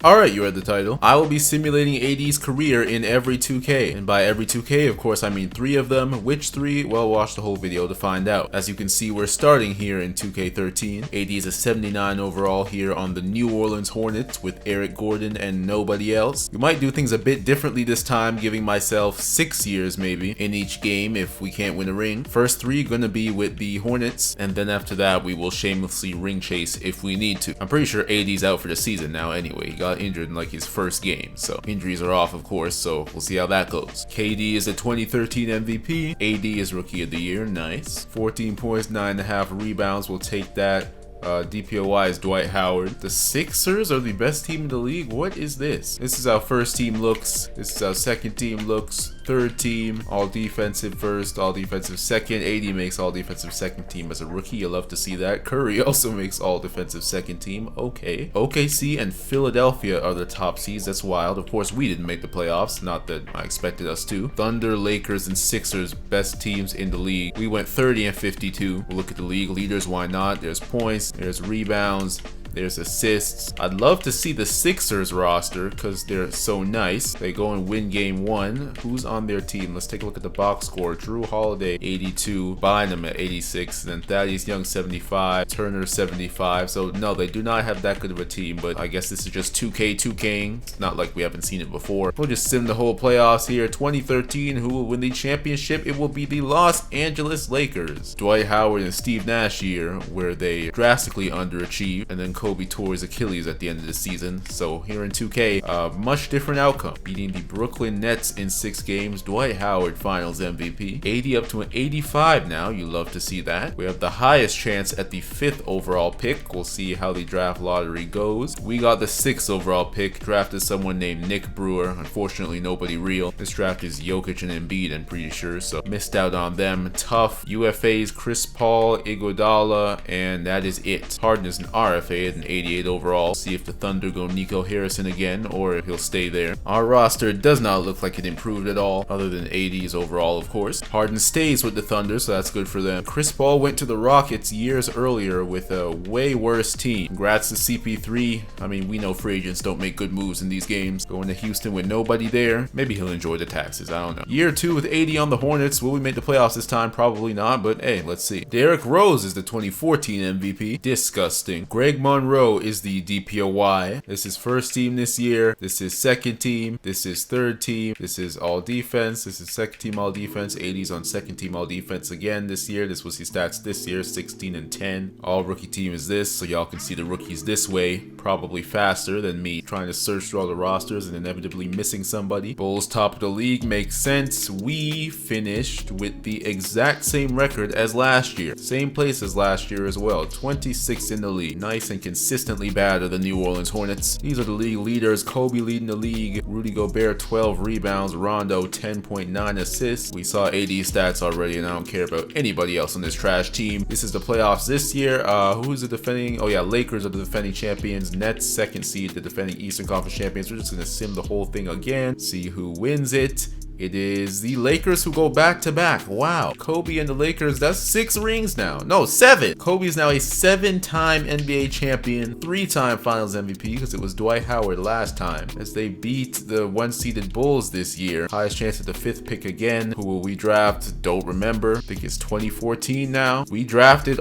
Alright, you read the title. I will be simulating AD's career in every 2K. And by every 2K, of course, I mean 3 of them. Which 3? Well, watch the whole video to find out. As you can see, we're starting here in 2K13. AD is a 79 overall here on the New Orleans Hornets with Eric Gordon and nobody else. We might do things a bit differently this time, giving myself 6 years maybe in each game if we can't win a ring. First 3 gonna be with the Hornets, and then after that, we will shamelessly ring chase if we need to. I'm pretty sure AD's out for the season now anyway. He got injured in like his first game, so injuries are off, of course, so we'll see how that goes. KD is a 2013 MVP. AD is Rookie of the Year. Nice. 14 points, 9.5 rebounds. We'll take that. DPOY is Dwight Howard. The Sixers are the best team in the league. What is this? This is how first team looks. This is how second team looks. Third team, all defensive first, all defensive second. AD makes all defensive second team as a rookie. You love to see that. Curry also makes all defensive second team. Okay. OKC and Philadelphia are the top seeds. That's wild. Of course, we didn't make the playoffs. Not that I expected us to. Thunder, Lakers, and Sixers, best teams in the league. We went 30 and 52. We'll look at the league leaders. Why not? There's points. There's rebounds. There's assists. I'd love to see the Sixers roster because they're so nice. They go and win game 1. Who's on their team? Let's take a look at the box score. Drew Holiday, 82. Bynum at 86. Then Thaddeus Young, 75. Turner, 75. So no, they do not have that good of a team, but I guess this is just 2K2King. It's not like we haven't seen it before. We'll just sim the whole playoffs here. 2013, who will win the championship? It will be the Los Angeles Lakers. Dwight Howard and Steve Nash year, where they drastically underachieved, and then Kobe tore his Achilles at the end of the season. So here in 2K, much different outcome. Beating the Brooklyn Nets in 6 games. Dwight Howard finals MVP. 80 up to an 85 now. You love to see that. We have the highest chance at the 5th overall pick. We'll see how the draft lottery goes. We got the 6th overall pick. Drafted someone named Nick Brewer. Unfortunately, nobody real. This draft is Jokic and Embiid, I'm pretty sure. So missed out on them. Tough. UFAs, Chris Paul, Iguodala, and that is it. Harden is an RFA at an 88 overall. See if the Thunder go Nico Harrison again or if he'll stay there. Our roster does not look like it improved at all, other than AD's overall, of course. Harden stays with the Thunder, so that's good for them. Chris Paul went to the Rockets years earlier with a way worse team. Congrats to CP3. I mean, we know free agents don't make good moves in these games. Going to Houston with nobody there. Maybe he'll enjoy the taxes. I don't know. Year 2 with 80 on the Hornets. Will we make the playoffs this time? Probably not, but hey, let's see. Derrick Rose is the 2014 MVP. Disgusting. Greg Monroe is the DPOY. This is first team this year. This is second team. This is third team. This is all defense. This is second team all defense. 80s on second team all defense again this year. This was his stats this year, 16 and 10. All rookie team is this, so y'all can see the rookies this way, probably faster than me trying to search through all the rosters and inevitably missing somebody. Bulls top of the league makes sense. We finished with the exact same record as last year. Same place as last year as well. 26th in the league. Nice and consistently bad are the New Orleans Hornets. These are the league leaders. Kobe leading the league. Rudy Gobert, 12 rebounds. Rondo, 10.9 assists. We saw AD stats already, and I don't care about anybody else on this trash team. This is the playoffs this year. Who's the defending? Oh yeah, Lakers are the defending champions. Nets, second seed, the defending Eastern Conference champions. We're just gonna sim the whole thing again. See who wins it. It is the Lakers who go back to back. Wow. Kobe and the Lakers, that's 6 rings now. No, 7. Kobe is now a 7-time NBA champion, 3-time finals MVP because it was Dwight Howard last time as they beat the 1-seeded Bulls this year. Highest chance at the 5th pick again. Who will we draft? Don't remember. I think it's 2014 now. We drafted,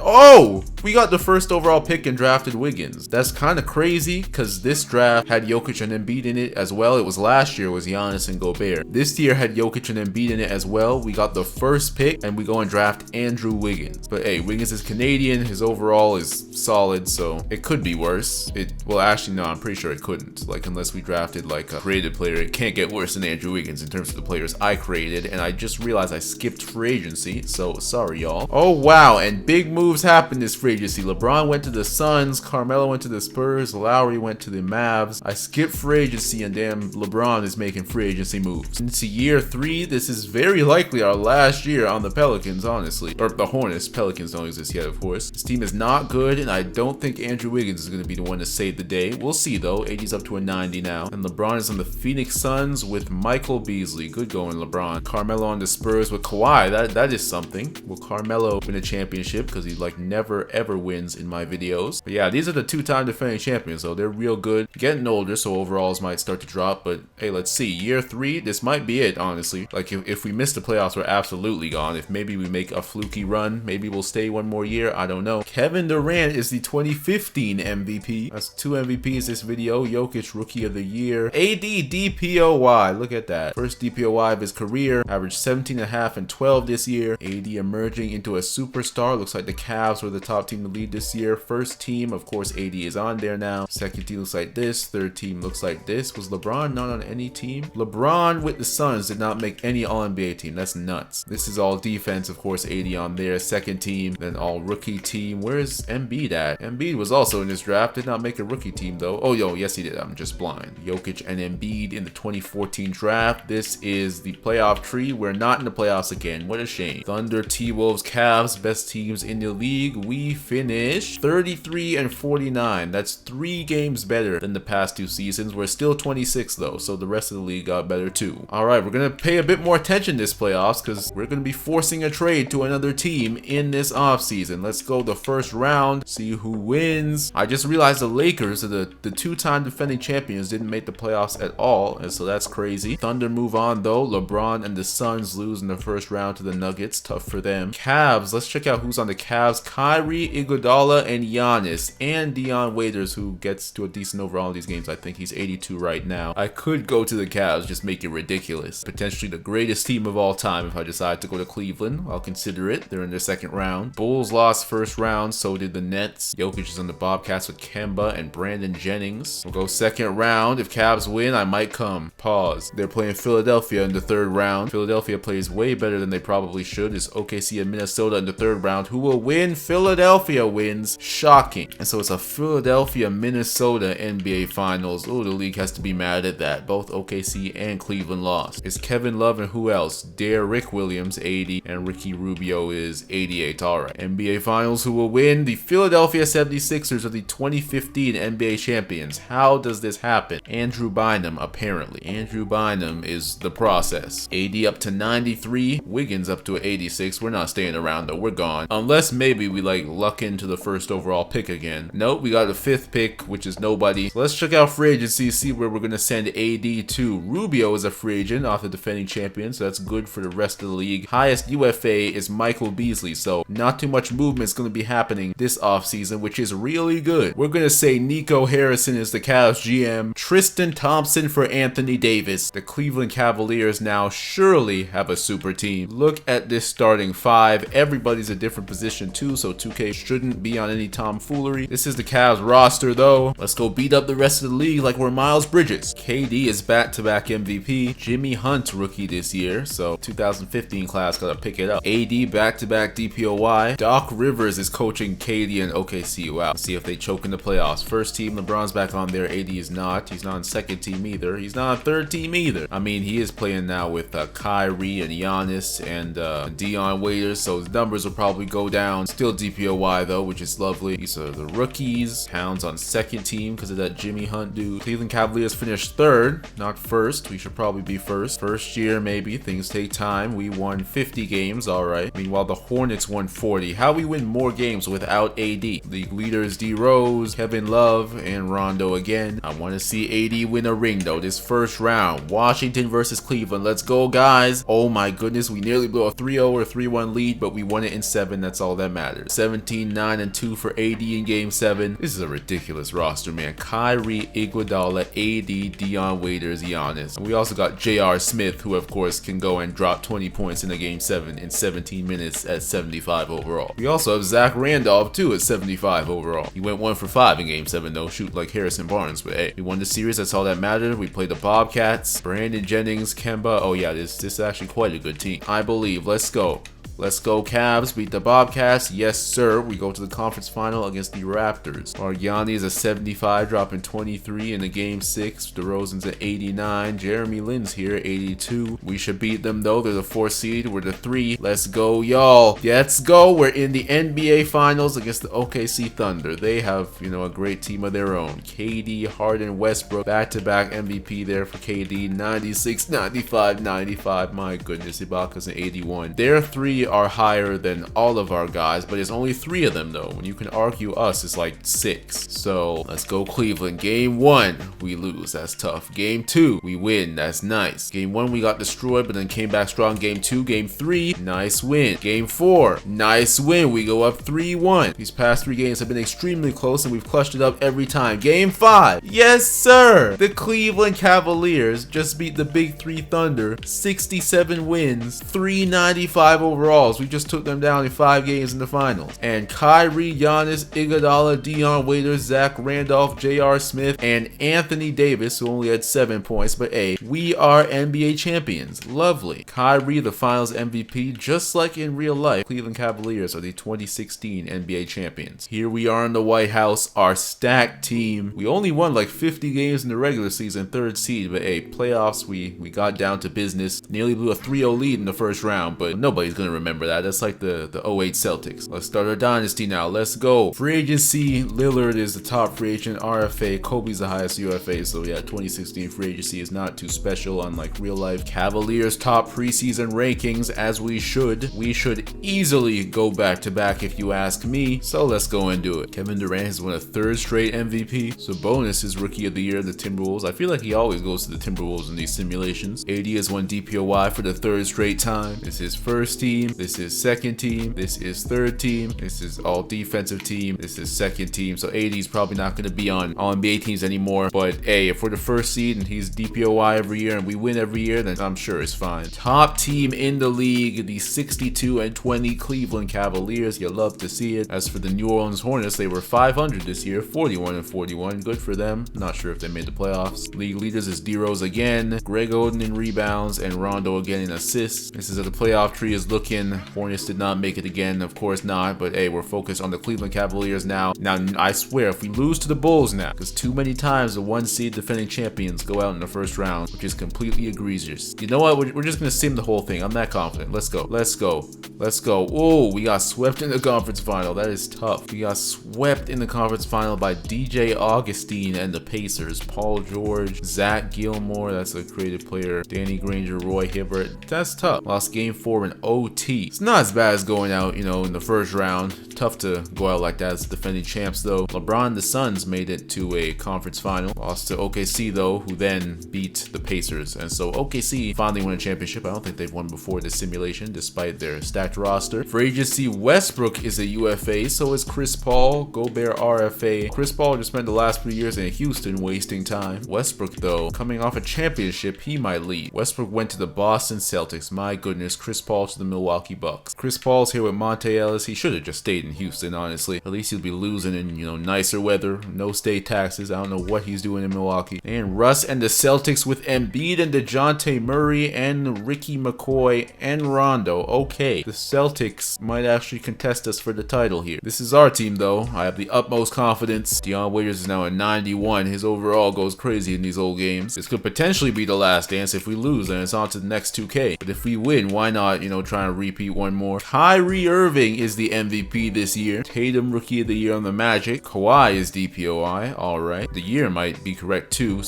we got the 1st overall pick and drafted Wiggins. That's kind of crazy because this draft had Jokic and Embiid in it as well. It was last year, it was Giannis and Gobert. This year had Jokic and Embiid in it as well. We got the 1st pick and we go and draft Andrew Wiggins. But hey, Wiggins is Canadian. His overall is solid, so it could be worse. Well, actually, no, I'm pretty sure it couldn't. Like, unless we drafted like a created player, it can't get worse than Andrew Wiggins in terms of the players I created. And I just realized I skipped free agency, so sorry, y'all. Oh, wow, and big moves happened this free agency. LeBron went to the Suns. Carmelo went to the Spurs. Lowry went to the Mavs. I skipped free agency, and damn, LeBron is making free agency moves. It's a year year 3. This is very likely our last year on the Pelicans, honestly. Or the Hornets. Pelicans don't exist yet, of course. This team is not good, and I don't think Andrew Wiggins is going to be the one to save the day. We'll see, though. AD's up to a 90 now. And LeBron is on the Phoenix Suns with Michael Beasley. Good going, LeBron. Carmelo on the Spurs with Kawhi. That is something. Will Carmelo win a championship? Because he, like, never, ever wins in my videos. But yeah, these are the two-time defending champions, though. They're real good. Getting older, so overalls might start to drop. But, hey, let's see. Year 3, this might be it, honestly. Like, if we miss the playoffs, we're absolutely gone. If maybe we make a fluky run, maybe we'll stay one more year. I don't know. Kevin Durant is the 2015 MVP. That's 2 MVPs this video. Jokic, Rookie of the Year. AD DPOY. Look at that. First DPOY of his career. Averaged 17.5 and 12 this year. AD emerging into a superstar. Looks like the Cavs were the top team to lead this year. First team, of course, AD is on there now. Second team looks like this. Third team looks like this. Was LeBron not on any team? LeBron with the Suns did not make any All-NBA team. That's nuts. This is all defense, of course, AD on there. Second team, then all rookie team. Where's Embiid at? Embiid was also in this draft. Did not make a rookie team, though. Oh, yes, he did. I'm just blind. Jokic and Embiid in the 2014 draft. This is the playoff tree. We're not in the playoffs again. What a shame. Thunder, T-Wolves, Cavs, best teams in the league. We finished 33 and 49. That's 3 games better than the past 2 seasons. We're still 26, though, so the rest of the league got better, too. All right, we're going to pay a bit more attention this playoffs because we're going to be forcing a trade to another team in this offseason. Let's go the first round, see who wins. I just realized the Lakers, the 2-time defending champions, didn't make the playoffs at all, and so that's crazy. Thunder move on, though. LeBron and the Suns lose in the first round to the Nuggets. Tough for them. Cavs, let's check out who's on the Cavs. Kyrie, Iguodala, and Giannis, and Dion Waiters, who gets to a decent overall in these games. I think he's 82 right now. I could go to the Cavs, just make it ridiculous. Potentially the greatest team of all time if I decide to go to Cleveland. I'll consider it. They're in their second round. Bulls lost first round, so did the Nets. Jokic is on the Bobcats with Kemba and Brandon Jennings. We'll go second round. If Cavs win, I might come. Pause. They're playing Philadelphia in the third round. Philadelphia plays way better than they probably should. It's OKC and Minnesota in the third round. Who will win? Philadelphia wins. Shocking. And so it's a Philadelphia-Minnesota NBA Finals. Oh, the league has to be mad at that. Both OKC and Cleveland lost. It's Kevin Love and who else? Derrick Williams, 80, and Ricky Rubio is 88. All right. NBA Finals, who will win? The Philadelphia 76ers are the 2015 NBA champions. How does this happen? Andrew Bynum, apparently. Andrew Bynum is the process. AD up to 93. Wiggins up to 86. We're not staying around, though. We're gone. Unless maybe we, like, luck into the first overall pick again. Nope, we got a 5th pick, which is nobody. So let's check out free agency, see where we're going to send AD to. Rubio is a free agent off the defending champion, so that's good for the rest of the league. Highest UFA is Michael Beasley, so not too much movement is going to be happening this offseason, which is really good. We're going to say Nico Harrison is the Cavs GM. Tristan Thompson for Anthony Davis. The Cleveland Cavaliers now surely have a super team. Look at this starting 5. Everybody's a different position too, so 2K shouldn't be on any tomfoolery. This is the Cavs roster, though. Let's go beat up the rest of the league like we're Miles Bridges. KD is back-to-back MVP. Jimmy Hunt rookie this year, so 2015 class gotta pick it up. AD back-to-back DPOY. Doc Rivers is coaching KD and OKC. Wow. Let's see if they choke in the playoffs. First team, LeBron's back on there. AD is not. He's not on second team either. He's not on third team either. I mean, he is playing now with Kyrie and Giannis and Dion Waiters, so his numbers will probably go down. Still DPOY though, which is lovely. These are the rookies. Pounds on second team because of that Jimmy Hunt dude. Cleveland Cavaliers finished third, not first. We should probably be first. First year, maybe. Things take time. We won 50 games, all right. Meanwhile, the Hornets won 40. How we win more games without AD? League leaders D Rose, Kevin Love, and Rondo again. I want to see AD win a ring though. This first round, Washington versus Cleveland. Let's go, guys. Oh my goodness, we nearly blew a 3-0 or 3-1 lead, but we won it in 7. That's all that matters. 17, 9, and 2 for AD in game 7. This is a ridiculous roster, man. Kyrie, Iguodala, AD, Dion Waiters, Giannis. And we also got J.R. Smith, who of course can go and drop 20 points in a game 7 in 17 minutes at 75 overall. We also have Zach Randolph too at 75 overall. He went 1 for 5 in game 7 though, shoot like Harrison Barnes, but hey, we won the series. That's all that mattered. We played the Bobcats. Brandon Jennings, Kemba. Oh yeah, this is actually quite a good team, I believe. Let's go. Let's go Cavs, beat the Bobcats. Yes, sir. We go to the conference final against the Raptors. Our Yanni is a 75, dropping 23 in the game 6. DeRozan's at 89. Jeremy Lin's here, 82. We should beat them, though. They're the 4th seed. We're the 3. Let's go, y'all. Let's go. We're in the NBA Finals against the OKC Thunder. They have, a great team of their own. KD, Harden, Westbrook, back-to-back MVP there for KD. 96, 95, 95. My goodness, Ibaka's an 81. Their 3 are higher than all of our guys, but it's only 3 of them, though. When you can argue us, it's like 6. So let's go Cleveland. Game 1, we lose. That's tough. Game 2, we win. That's nice. Game 1, we got destroyed, but then came back strong. Game 2, Game 3, nice win. Game 4, nice win. We go up 3-1. These past 3 games have been extremely close, and we've clutched it up every time. Game 5, yes, sir. The Cleveland Cavaliers just beat the Big 3 Thunder. 67 wins, 395 overalls. We just took them down in 5 games in the finals. And Kyrie, Giannis, Iguodala, Dion Waiters, Zach Randolph, J.R. Smith, and Anthony Davis, who only had 7 points. But hey, we are NBA champions. Lovely. Kyrie, the finals MVP, just like in real life. Cleveland Cavaliers are the 2016 NBA champions. Here we are in the White House, our stacked team. We only won like 50 games in the regular season, 3rd seed. But hey, playoffs, we got down to business. Nearly blew a 3-0 lead in the first round, but nobody's gonna remember that. That's like the 08 Celtics. Let's start our dynasty now. Let's go. Free agency, Lillard is the top free agent. RFA, Kobe's the highest UFA. So yeah, 2016 free agency is not too special unlike real life. Cavaliers top preseason rankings, as we should. We should easily go back to back if you ask me. So let's go and do it. Kevin Durant has won a 3rd straight MVP. Sabonis is rookie of the year of the Timberwolves. I feel like he always goes to the Timberwolves in these simulations. AD has won DPOY for the 3rd straight time. This is 1st team. This is 2nd team. This is 3rd team. This is all defensive team. This is 2nd team. So AD's probably not going to be on all NBA teams anymore. But hey, if we're the 1st seed and he's DPOY every year and we win every year, then I'm sure it's fine. Top team in the league, the 62-20 Cleveland Cavaliers. You love to see it. As for the New Orleans Hornets, they were 500 this year, 41-41. Good for them. Not sure if they made the playoffs. League leaders is D-Rose again, Greg Oden in rebounds, and Rondo again in assists. This is how the playoff tree is looking. Hornets did not make it again, of course not, but hey, we're focused on the Cleveland Cavaliers now. Now, I swear, if we lose to the Bulls now, because too many times the 1 seed defending champions go out in the 1st round, which is completely egregious. You know what? We're just going to sim the whole thing. I'm that confident. Let's go. Let's go. Let's go. Oh, we got swept in the conference final. That is tough. We got swept in the conference final by DJ Augustine and the Pacers. Paul George, Zach Gilmore, that's a creative player. Danny Granger, Roy Hibbert. That's tough. Lost game 4 in OT. It's not as bad as going out, in the 1st round. Tough to go out like that as defending champs, though. LeBron, the Suns made it to a conference final. Lost to OKC, though, who then beat the Pacers. And so OKC finally won a championship. I don't think they've won before this simulation, despite their stacked roster. For agency, Westbrook is a UFA. So is Chris Paul. Gobert RFA. Chris Paul just spent the last 3 years in Houston wasting time. Westbrook, though, coming off a championship, he might leave. Westbrook went to the Boston Celtics. My goodness. Chris Paul to the Milwaukee Bucks. Chris Paul's here with Monte Ellis. He should have just stayed in Houston, honestly. At least he'll be losing in, nicer weather. No state taxes. I don't know what he's doing in Milwaukee. And Russ and the Celtics with Embiid and DeJounte Murray and Ricky McCoy and Rondo. Okay. The Celtics might actually contest us for the title here. This is our team, though. I have the utmost confidence. Dion Waiters is now at 91. His overall goes crazy in these old games. This could potentially be the last dance. If we lose, then it's on to the next 2K. But if we win, why not, try and repeat one more? Kyrie Irving is the MVP this year. Tatum, Rookie of the Year on the Magic. Kawhi is DPOI. All right. The year might be correct, too.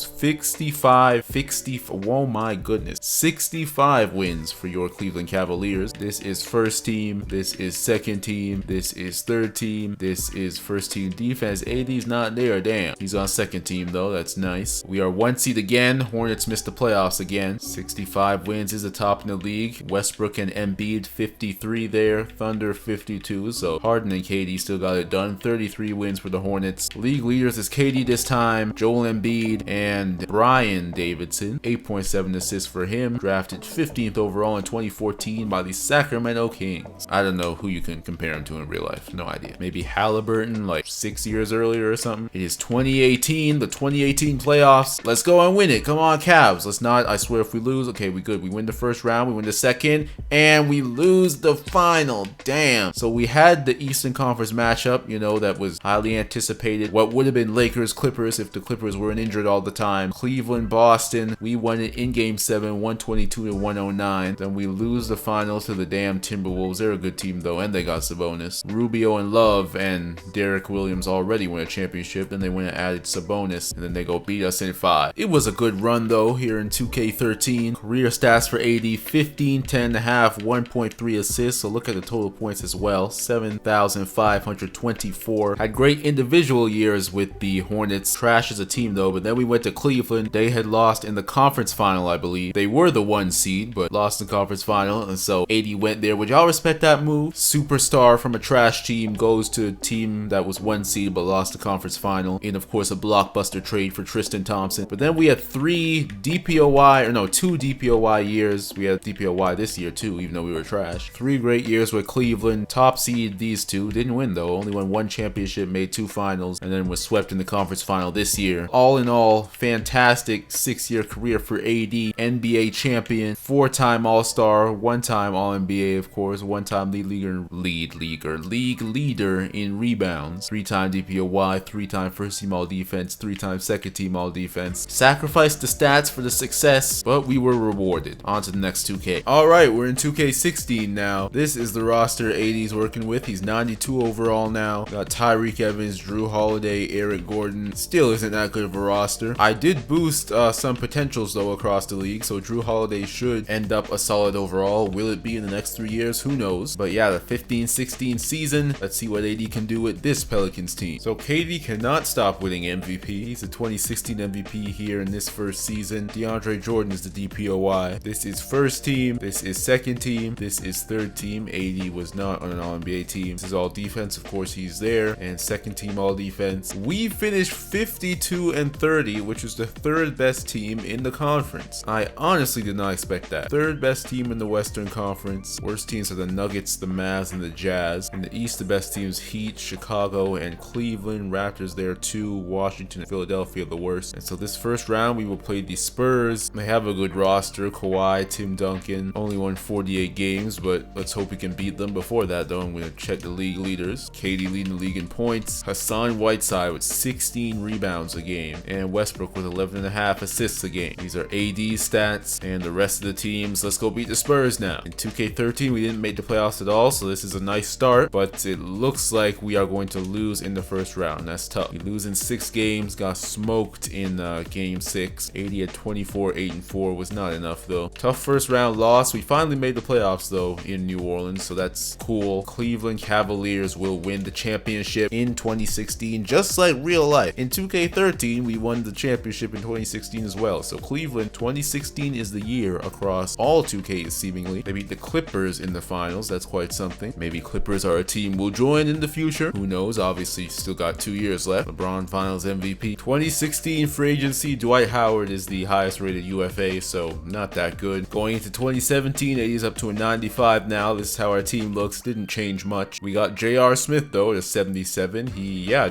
oh my goodness. 65 wins for your Cleveland Cavaliers. This is 1st team. This is 2nd team. This is 3rd team. This is 1st team defense. AD's not there. Damn. He's on 2nd team, though. That's nice. We are 1 seed again. Hornets missed the playoffs again. 65 wins is the top in the league. Westbrook and Embiid 53 there. Thunder 52. So Harden and KD still got it done. 33 wins for the Hornets. League leaders is KD this time. Joel Embiid and Brian Davidson. 8.7 assists for him. Drafted 15th overall in 2014 by the Sacramento Kings. I don't know who you can compare him to in real life. No idea. Maybe Halliburton like 6 years earlier or something. It is 2018. The 2018 playoffs. Let's go and win it. Come on, Cavs. Let's not. I swear if we lose, okay, we good. We win the 1st round. We win the 2nd. And we lose the final. Damn. So we had the Eastern Conference matchup, you know, that was highly anticipated. What would have been Lakers Clippers if the Clippers weren't injured all the time. Cleveland Boston. We won it in game 7, 122-109. Then we lose the finals to the damn Timberwolves. They're a good team though, and they got Sabonis. Rubio and Love and Derek Williams already win a championship. Then they went and added Sabonis, and then they go beat us in 5. It was a good run though here in 2K13. Career stats for AD: 15, 10.5, 1.3 assists. So look at the total points as well, 7,524. Had great individual years with the Hornets. Trash as a team though, but then we went to Cleveland. They had lost in the conference final, I believe. They were the 1 seed, but lost in the conference final, and so AD went there. Would y'all respect that move? Superstar from a trash team goes to a team that was 1 seed but lost the conference final in, of course, a blockbuster trade for Tristan Thompson. But then we had 2 DPOY years. We had DPOY this year too, even though we were trash. 3 great years with Cleveland. Top seed these 2. Didn't win though. Only won 1 championship, made 2 finals, and then was swept in the conference final this year. All in all, fantastic 6-year career for AD. NBA champion, 4-time All-Star, 1-time All-NBA, of course, 1-time league leader in rebounds, 3-time DPOY, 3-time first team all defense, 3-time second team all defense. Sacrificed the stats for the success, but we were rewarded. On to the next 2K. Alright, we're in 2K16 now. This is the roster AD's working with. He's 92 overall now. Got Tyreek Evans, Drew Holiday, Eric Gordon. Still isn't that good of a roster. I did boost some potentials though across the league, so Drew Holiday should end up a solid overall. Will it be in the next 3 years? Who knows? But yeah, the 15-16 season, let's see what AD can do with this Pelicans team. So KD cannot stop winning MVP. He's a 2016 MVP here in this first season. DeAndre Jordan is the DPOY. This is first team. This is second team. This is third team. AD was not on an All-NBA team. This is all defense. Of course, he's there. And second team all defense. We finished 52-30, which is the 3rd best team in the conference. I honestly did not expect that. 3rd best team in the Western Conference. Worst teams are the Nuggets, the Mavs, and the Jazz. In the East, the best teams Heat, Chicago, and Cleveland. Raptors there too. Washington and Philadelphia the worst. And so this first round, we will play the Spurs. They have a good roster. Kawhi, Tim Duncan. Only won 48 games, but let's hope we can beat them. Before that though, I'm going to check the league leaders. KD leading the league in points. Hassan Whiteside with 16 rebounds a game. And Westbrook with 11.5 assists a game. These are AD stats and the rest of the teams. Let's go beat the Spurs now. In 2K13, we didn't make the playoffs at all, so this is a nice start, but it looks like we are going to lose in the first round. That's tough. We lose in 6 games, got smoked in game 6. AD at 24, 8-4 was not enough though. Tough first round loss. We finally made the playoffs though in New Orleans, so that's cool. Cleveland Cavaliers will win the championship in 2016, just like real life. In 2K13, we won the championship in 2016 as well. So Cleveland, 2016 is the year across all 2Ks seemingly. They beat the Clippers in the finals. That's quite something. Maybe Clippers are a team we'll join in the future. Who knows? Obviously, still got 2 years left. LeBron Finals MVP. 2016 free agency, Dwight Howard is the highest rated UFA, so not that good. Going into 2017, AD is up to a 95 now. This is how our team looks. Didn't change much. We got J.R. Smith though at a 77.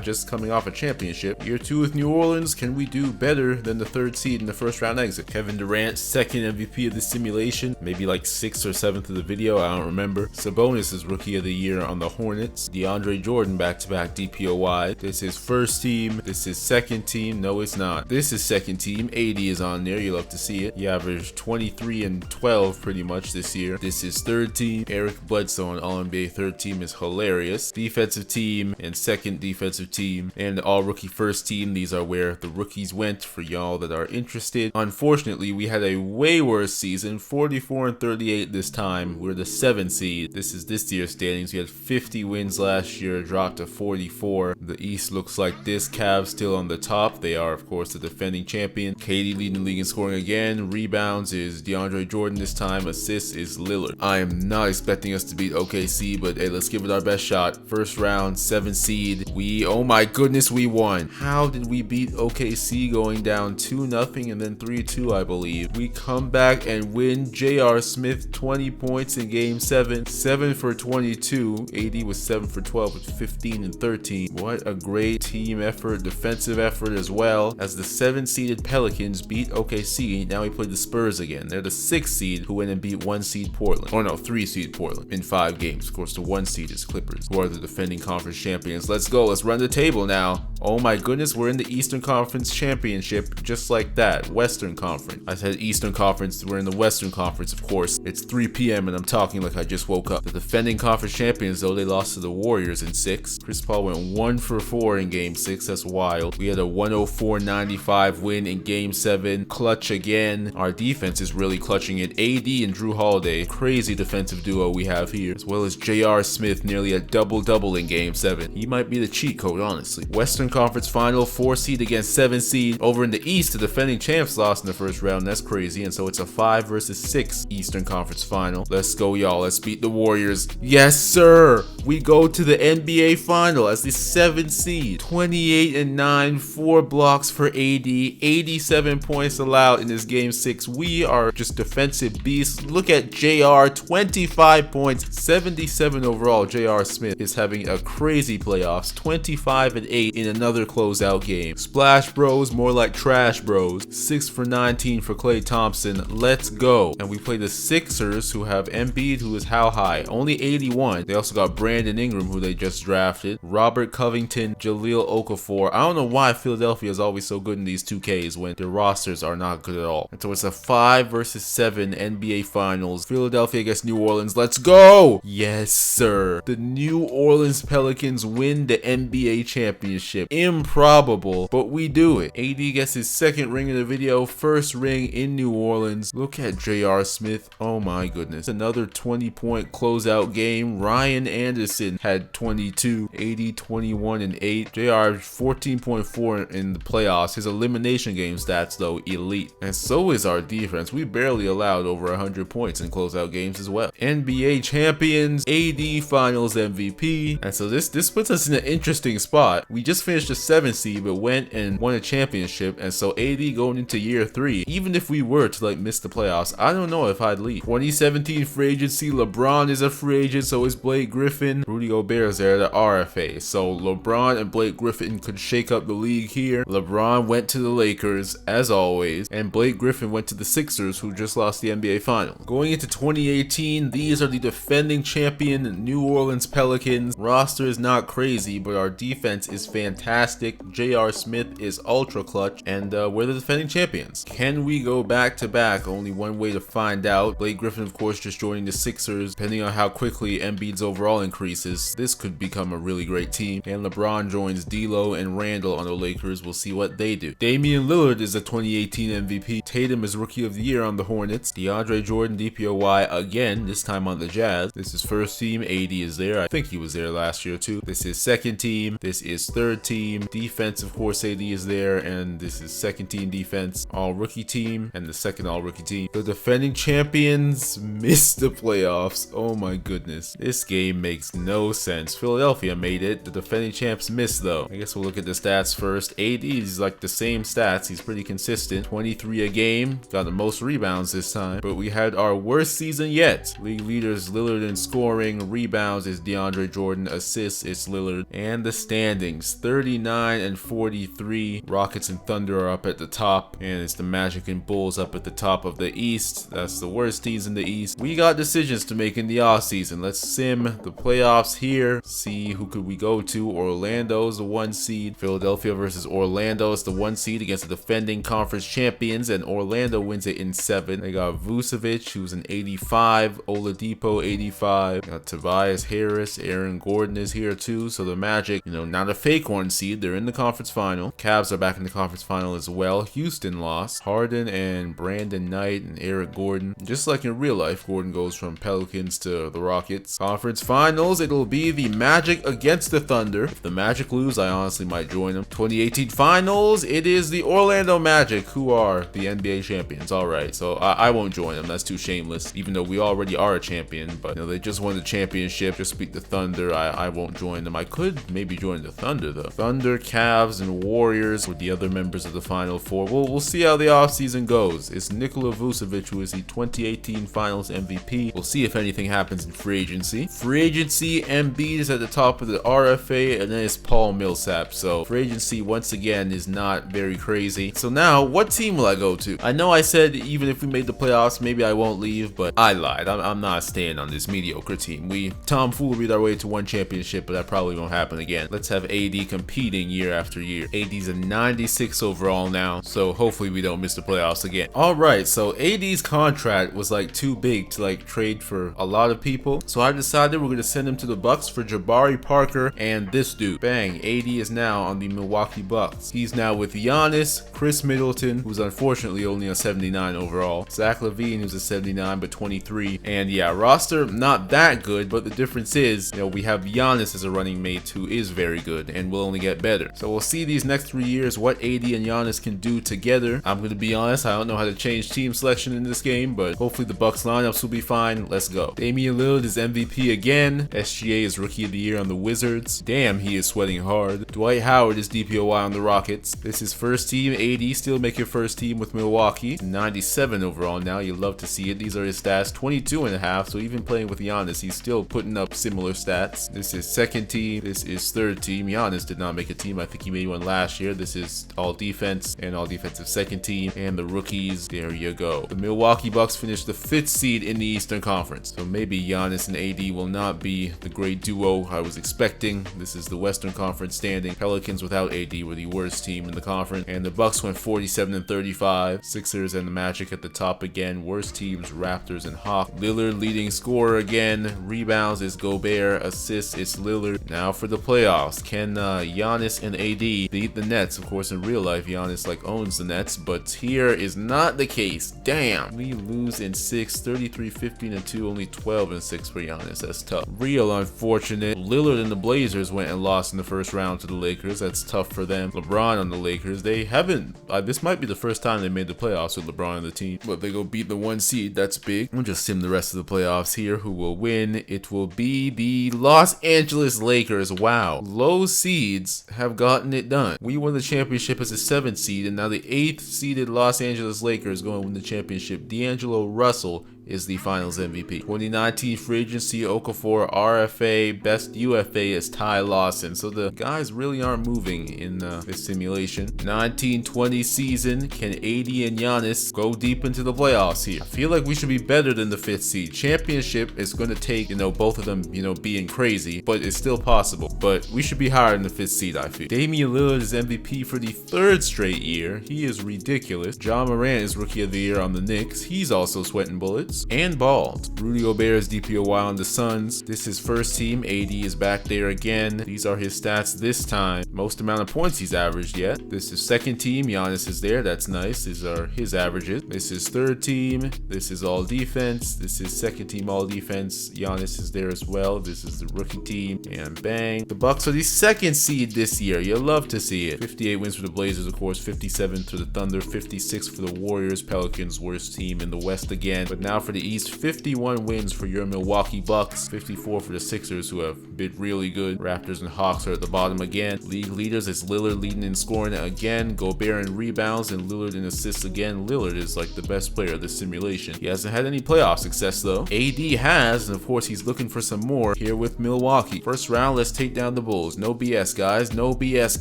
Just coming off a championship. Year 2 with New Orleans. Can we do better than the 3rd seed in the first round exit? Kevin Durant, 2nd MVP of the simulation. Maybe like 6th or 7th of the video. I don't remember. Sabonis is Rookie of the Year on the Hornets. DeAndre Jordan back-to-back DPOY. This is first team. This is second team. No, it's not. This is second team. AD is on there. You love to see it. He averaged 23 and 12 pretty much this year. This is third team. Eric Bledsoe on All-NBA third team is hilarious. Defensive team and second defensive team and all-rookie first team. These are where the rookies went for y'all that are interested. Unfortunately, we had a way worse season. 44-38 this time. We're the 7th seed. This is this year's standings. We had 50 wins last year, dropped to 44. The East looks like this. Cavs still on the top. They are, of course, the defending champion. KD leading the league in scoring again. Rebounds is DeAndre Jordan this time. Assists is Lillard. I am not expecting us to beat OKC, but hey, let's give it our best shot. First round, 7th seed. Oh my goodness, we won. How did we beat OKC going down 2-0 and then 3-2, I believe? We come back and win. J.R. Smith, 20 points in game 7. 7 for 22. AD was 7 for 12 with 15 and 13. What a great team effort, defensive effort as well, as the 7th-seeded Pelicans beat OKC. Now we play the Spurs again. They're the 6th seed who went and beat 1 seed Portland. or no, 3 seed Portland in 5 games. Of course, the 1 seed is Clippers, who are the defending conference champions. Let's go. Let's run the table now. Oh my goodness, we're in the Eastern Conference Championship just like that. Western Conference. I said Eastern Conference. We're in the Western Conference, of course. It's 3 p.m. and I'm talking like I just woke up. The defending conference champions, though, they lost to the Warriors in 6. Chris Paul went 1 for 4 in Game 6. That's wild. We had a 104-95 win in Game 7. Clutch again. Our defense is really clutching it. AD and Drew Holiday, crazy defensive duo we have here, as well as J.R. Smith, nearly a double-double in Game 7. He might be the cheat code, honestly. Western Conference Final, 4 seed against 7 seed. Over in the East, the defending champs lost in the first round. That's crazy. And so it's a 5 versus 6 Eastern Conference Final. Let's go, y'all. Let's beat the Warriors. Yes, sir. We go to the NBA Final as the 7th seed. 28-9, 4 blocks for AD, 87 points allowed in this Game 6. We are just defensive beasts. Look at JR, 25 points, 77 overall. JR Smith is having a crazy playoffs, 25-8 in another closeout game. Splash Bros, more like Trash Bros. 6 for 19 for Klay Thompson. Let's go. And we play the Sixers, who have Embiid, who is how high? Only 81. They also got Brandon Ingram, who they just drafted. Robert Covington, Jahlil Okafor. I don't know why Philadelphia is always so good in these 2Ks when their rosters are not good at all. And so it's a 5 versus 7 NBA Finals. Philadelphia against New Orleans. Let's go! Yes, sir. The New Orleans Pelicans win the NBA championship. Improbable, but we do it. AD gets his 2nd ring in the video, 1st ring in New Orleans. Look at J.R. Smith. Oh my goodness. Another 20-point closeout game. Ryan Anderson had 22, AD 21 and 8. JR 14.4 in the playoffs. His elimination game stats, though, elite. And so is our defense. We barely allowed over 100 points in closeout games as well. NBA champions, AD Finals MVP. And so this puts us in an interesting spot. We just finished the 7th seed, but went and won a championship. And so AD going into year 3, even if we were to miss the playoffs, I don't know if I'd leave. 2017 free agency, LeBron is a free agent, so is Blake Griffin. Rudy Gobert is there, the RFA. So LeBron and Blake Griffin could shake up the league here. LeBron went to the Lakers, as always, and Blake Griffin went to the Sixers, who just lost the NBA Finals. Going into 2018, these are the defending champion New Orleans Pelicans. Roster is not crazy, but our defense is fantastic. J.R. Smith is ultra clutch, and we're the defending champions. Can we go back to back? Only one way to find out. Blake Griffin, of course, just joining the Sixers. Depending on how quickly Embiid's overall increases, this could become a really great team. And LeBron joins D'Lo and Randall on the Lakers. We'll see what they do. Damian Lillard is a 2018 MVP. Tatum is Rookie of the Year on the Hornets. DeAndre Jordan, DPOY again, this time on the Jazz. This is 1st team. AD is there. I think he was there last year too. This is 2nd team. This is 3rd team. Defense, of course, AD is there. And this is 2nd team defense. All rookie team and the 2nd all rookie team. The defending champions missed the playoffs. Oh my goodness. This game makes no sense. Philadelphia made it. The defending champs missed though. I guess we'll look at the stats first. AD is like the same stats. He's pretty consistent. 23 a game. Got the most rebounds this time. But we had our worst season yet. League leaders Lillard in scoring. Rebounds is DeAndre Jordan. Assists is Lillard. And the standings 39 and 43. Rockets and Thunder are up at the top. And it's the Magic and Bulls up at the top of the East. That's the worst teams in the East. We got decisions to make in the offseason. Let's sim the playoffs here. See who could we go to. Orlando's the 1 seed. Philadelphia versus Orlando is the 1 seed against the defending conference champions, and Orlando wins it in 7. They got Vucevic, who's an 85. Oladipo, 85. Got Tobias Harris. Aaron Gordon is here too. So the Magic, not a fake 1 seed. They're in the conference final. Cavs are back in the conference final as well. Houston lost. Harden and Brandon Knight and Eric Gordon. Just like in real life, Gordon goes from Pelicans to the Rockets. Conference finals, it'll be the Magic against the Thunder. If the Magic lose, I honestly might join them. 2018 finals, it is the Orlando Magic, who are the NBA champions. Alright, so I won't join them. That's too shameless, even though we already are a champion. But they just won the championship. Just beat the Thunder. I won't join them. I could maybe join the Thunder though. Thunder, Cavs, and Warriors with the other members of the Final Four. We'll see how the offseason goes. It's Nikola Vucevic, who is the 2018 Finals MVP. We'll see if anything happens in free agency. Free agency agency, Embiid is at the top of the RFA, and then it's Paul Millsap. So free agency once again is not very crazy. So now, what team will I go to? I know I said even if we made the playoffs, maybe I won't leave, but I lied. I'm not staying on this mediocre team. We tomfooleried our way to one championship, but that probably won't happen again. Let's have AD competing year after year. AD's a 96 overall now, so hopefully we don't miss the playoffs again. All right, so AD's contract was like too big to like trade for a lot of people, so I decided we're gonna send him to the Bucks for Jabari Parker and this dude. Bang, AD is now on the Milwaukee Bucks. He's now with Giannis, Chris Middleton, who's unfortunately only a 79 overall, Zach LaVine, who's a 79 but 23, and yeah, roster not that good, but the difference is, you know, we have Giannis as a running mate who is very good and will only get better. So we'll see these next 3 years what AD and Giannis can do together. I'm gonna be honest, I don't know how to change team selection in this game, but hopefully the Bucks lineups will be fine. Let's go. Damian Lillard is MVP again. SGA is Rookie of the Year on the Wizards. Damn, he is sweating hard. Dwight Howard is DPOY on the Rockets. This is first team. AD still make your first team with Milwaukee. 97 overall now. You love to see it. These are his stats. 22.5. So even playing with Giannis, he's still putting up similar stats. This is second team. This is third team. Giannis did not make a team. I think he made one last year. This is all defense and all defensive second team. And the rookies, there you go. The Milwaukee Bucks finished the 5th seed in the Eastern Conference. So maybe Giannis and AD will not be the great duo I was expecting. This is the Western Conference standing. Pelicans without AD were the worst team in the conference. And the Bucks went 47-35. Sixers and the Magic at the top again. Worst teams, Raptors and Hawks. Lillard leading scorer again. Rebounds is Gobert. Assists is Lillard. Now for the playoffs. Can Giannis and AD beat the Nets? Of course, in real life, Giannis like owns the Nets, but here is not the case. Damn. We lose in 6, 33-15-2, only 12-6 for Giannis. That's tough. Real unfortunate. Lillard and the Blazers went and lost in the first round to the Lakers. That's tough for them. LeBron on the Lakers. They haven't. This might be the first time they made the playoffs with LeBron on the team, but they go beat the 1 seed. That's big. We'll just sim the rest of the playoffs here. Who will win? It will be the Los Angeles Lakers. Wow. Low seeds have gotten it done. We won the championship as a 7th seed, and now the 8th seeded Los Angeles Lakers going to win the championship. D'Angelo Russell is the finals MVP. 2019 free agency, Okafor, RFA, best UFA is Ty Lawson. So the guys really aren't moving in this simulation. 1920 season, can AD and Giannis go deep into the playoffs here? I feel like we should be better than the 5th seed. Championship is going to take, both of them, being crazy, but it's still possible. But we should be higher than the 5th seed, I feel. Damian Lillard is MVP for the 3rd straight year. He is ridiculous. Ja Morant is Rookie of the Year on the Knicks. He's also sweating bullets and bald. Rudy Gobert is DPOY on the Suns. This is first team. AD is back there again. These are his stats this time. Most amount of points he's averaged yet. This is second team. Giannis is there. That's nice. These are his averages. This is third team. This is all defense. This is second team all defense. Giannis is there as well. This is the rookie team. And bang. The Bucks are the 2nd seed this year. You'll love to see it. 58 wins for the Blazers, of course. 57 for the Thunder. 56 for the Warriors. Pelicans, worst team in the West again. But now for the East, 51 wins for your Milwaukee Bucks. 54 for the Sixers, who have been really good. Raptors and Hawks are at the bottom again. League leaders is Lillard leading in scoring again. Gobert in rebounds and Lillard in assists again. Lillard is like the best player of this simulation. He hasn't had any playoff success though. AD has, and of course he's looking for some more here with Milwaukee. First round, let's take down the Bulls. No BS, guys. No BS,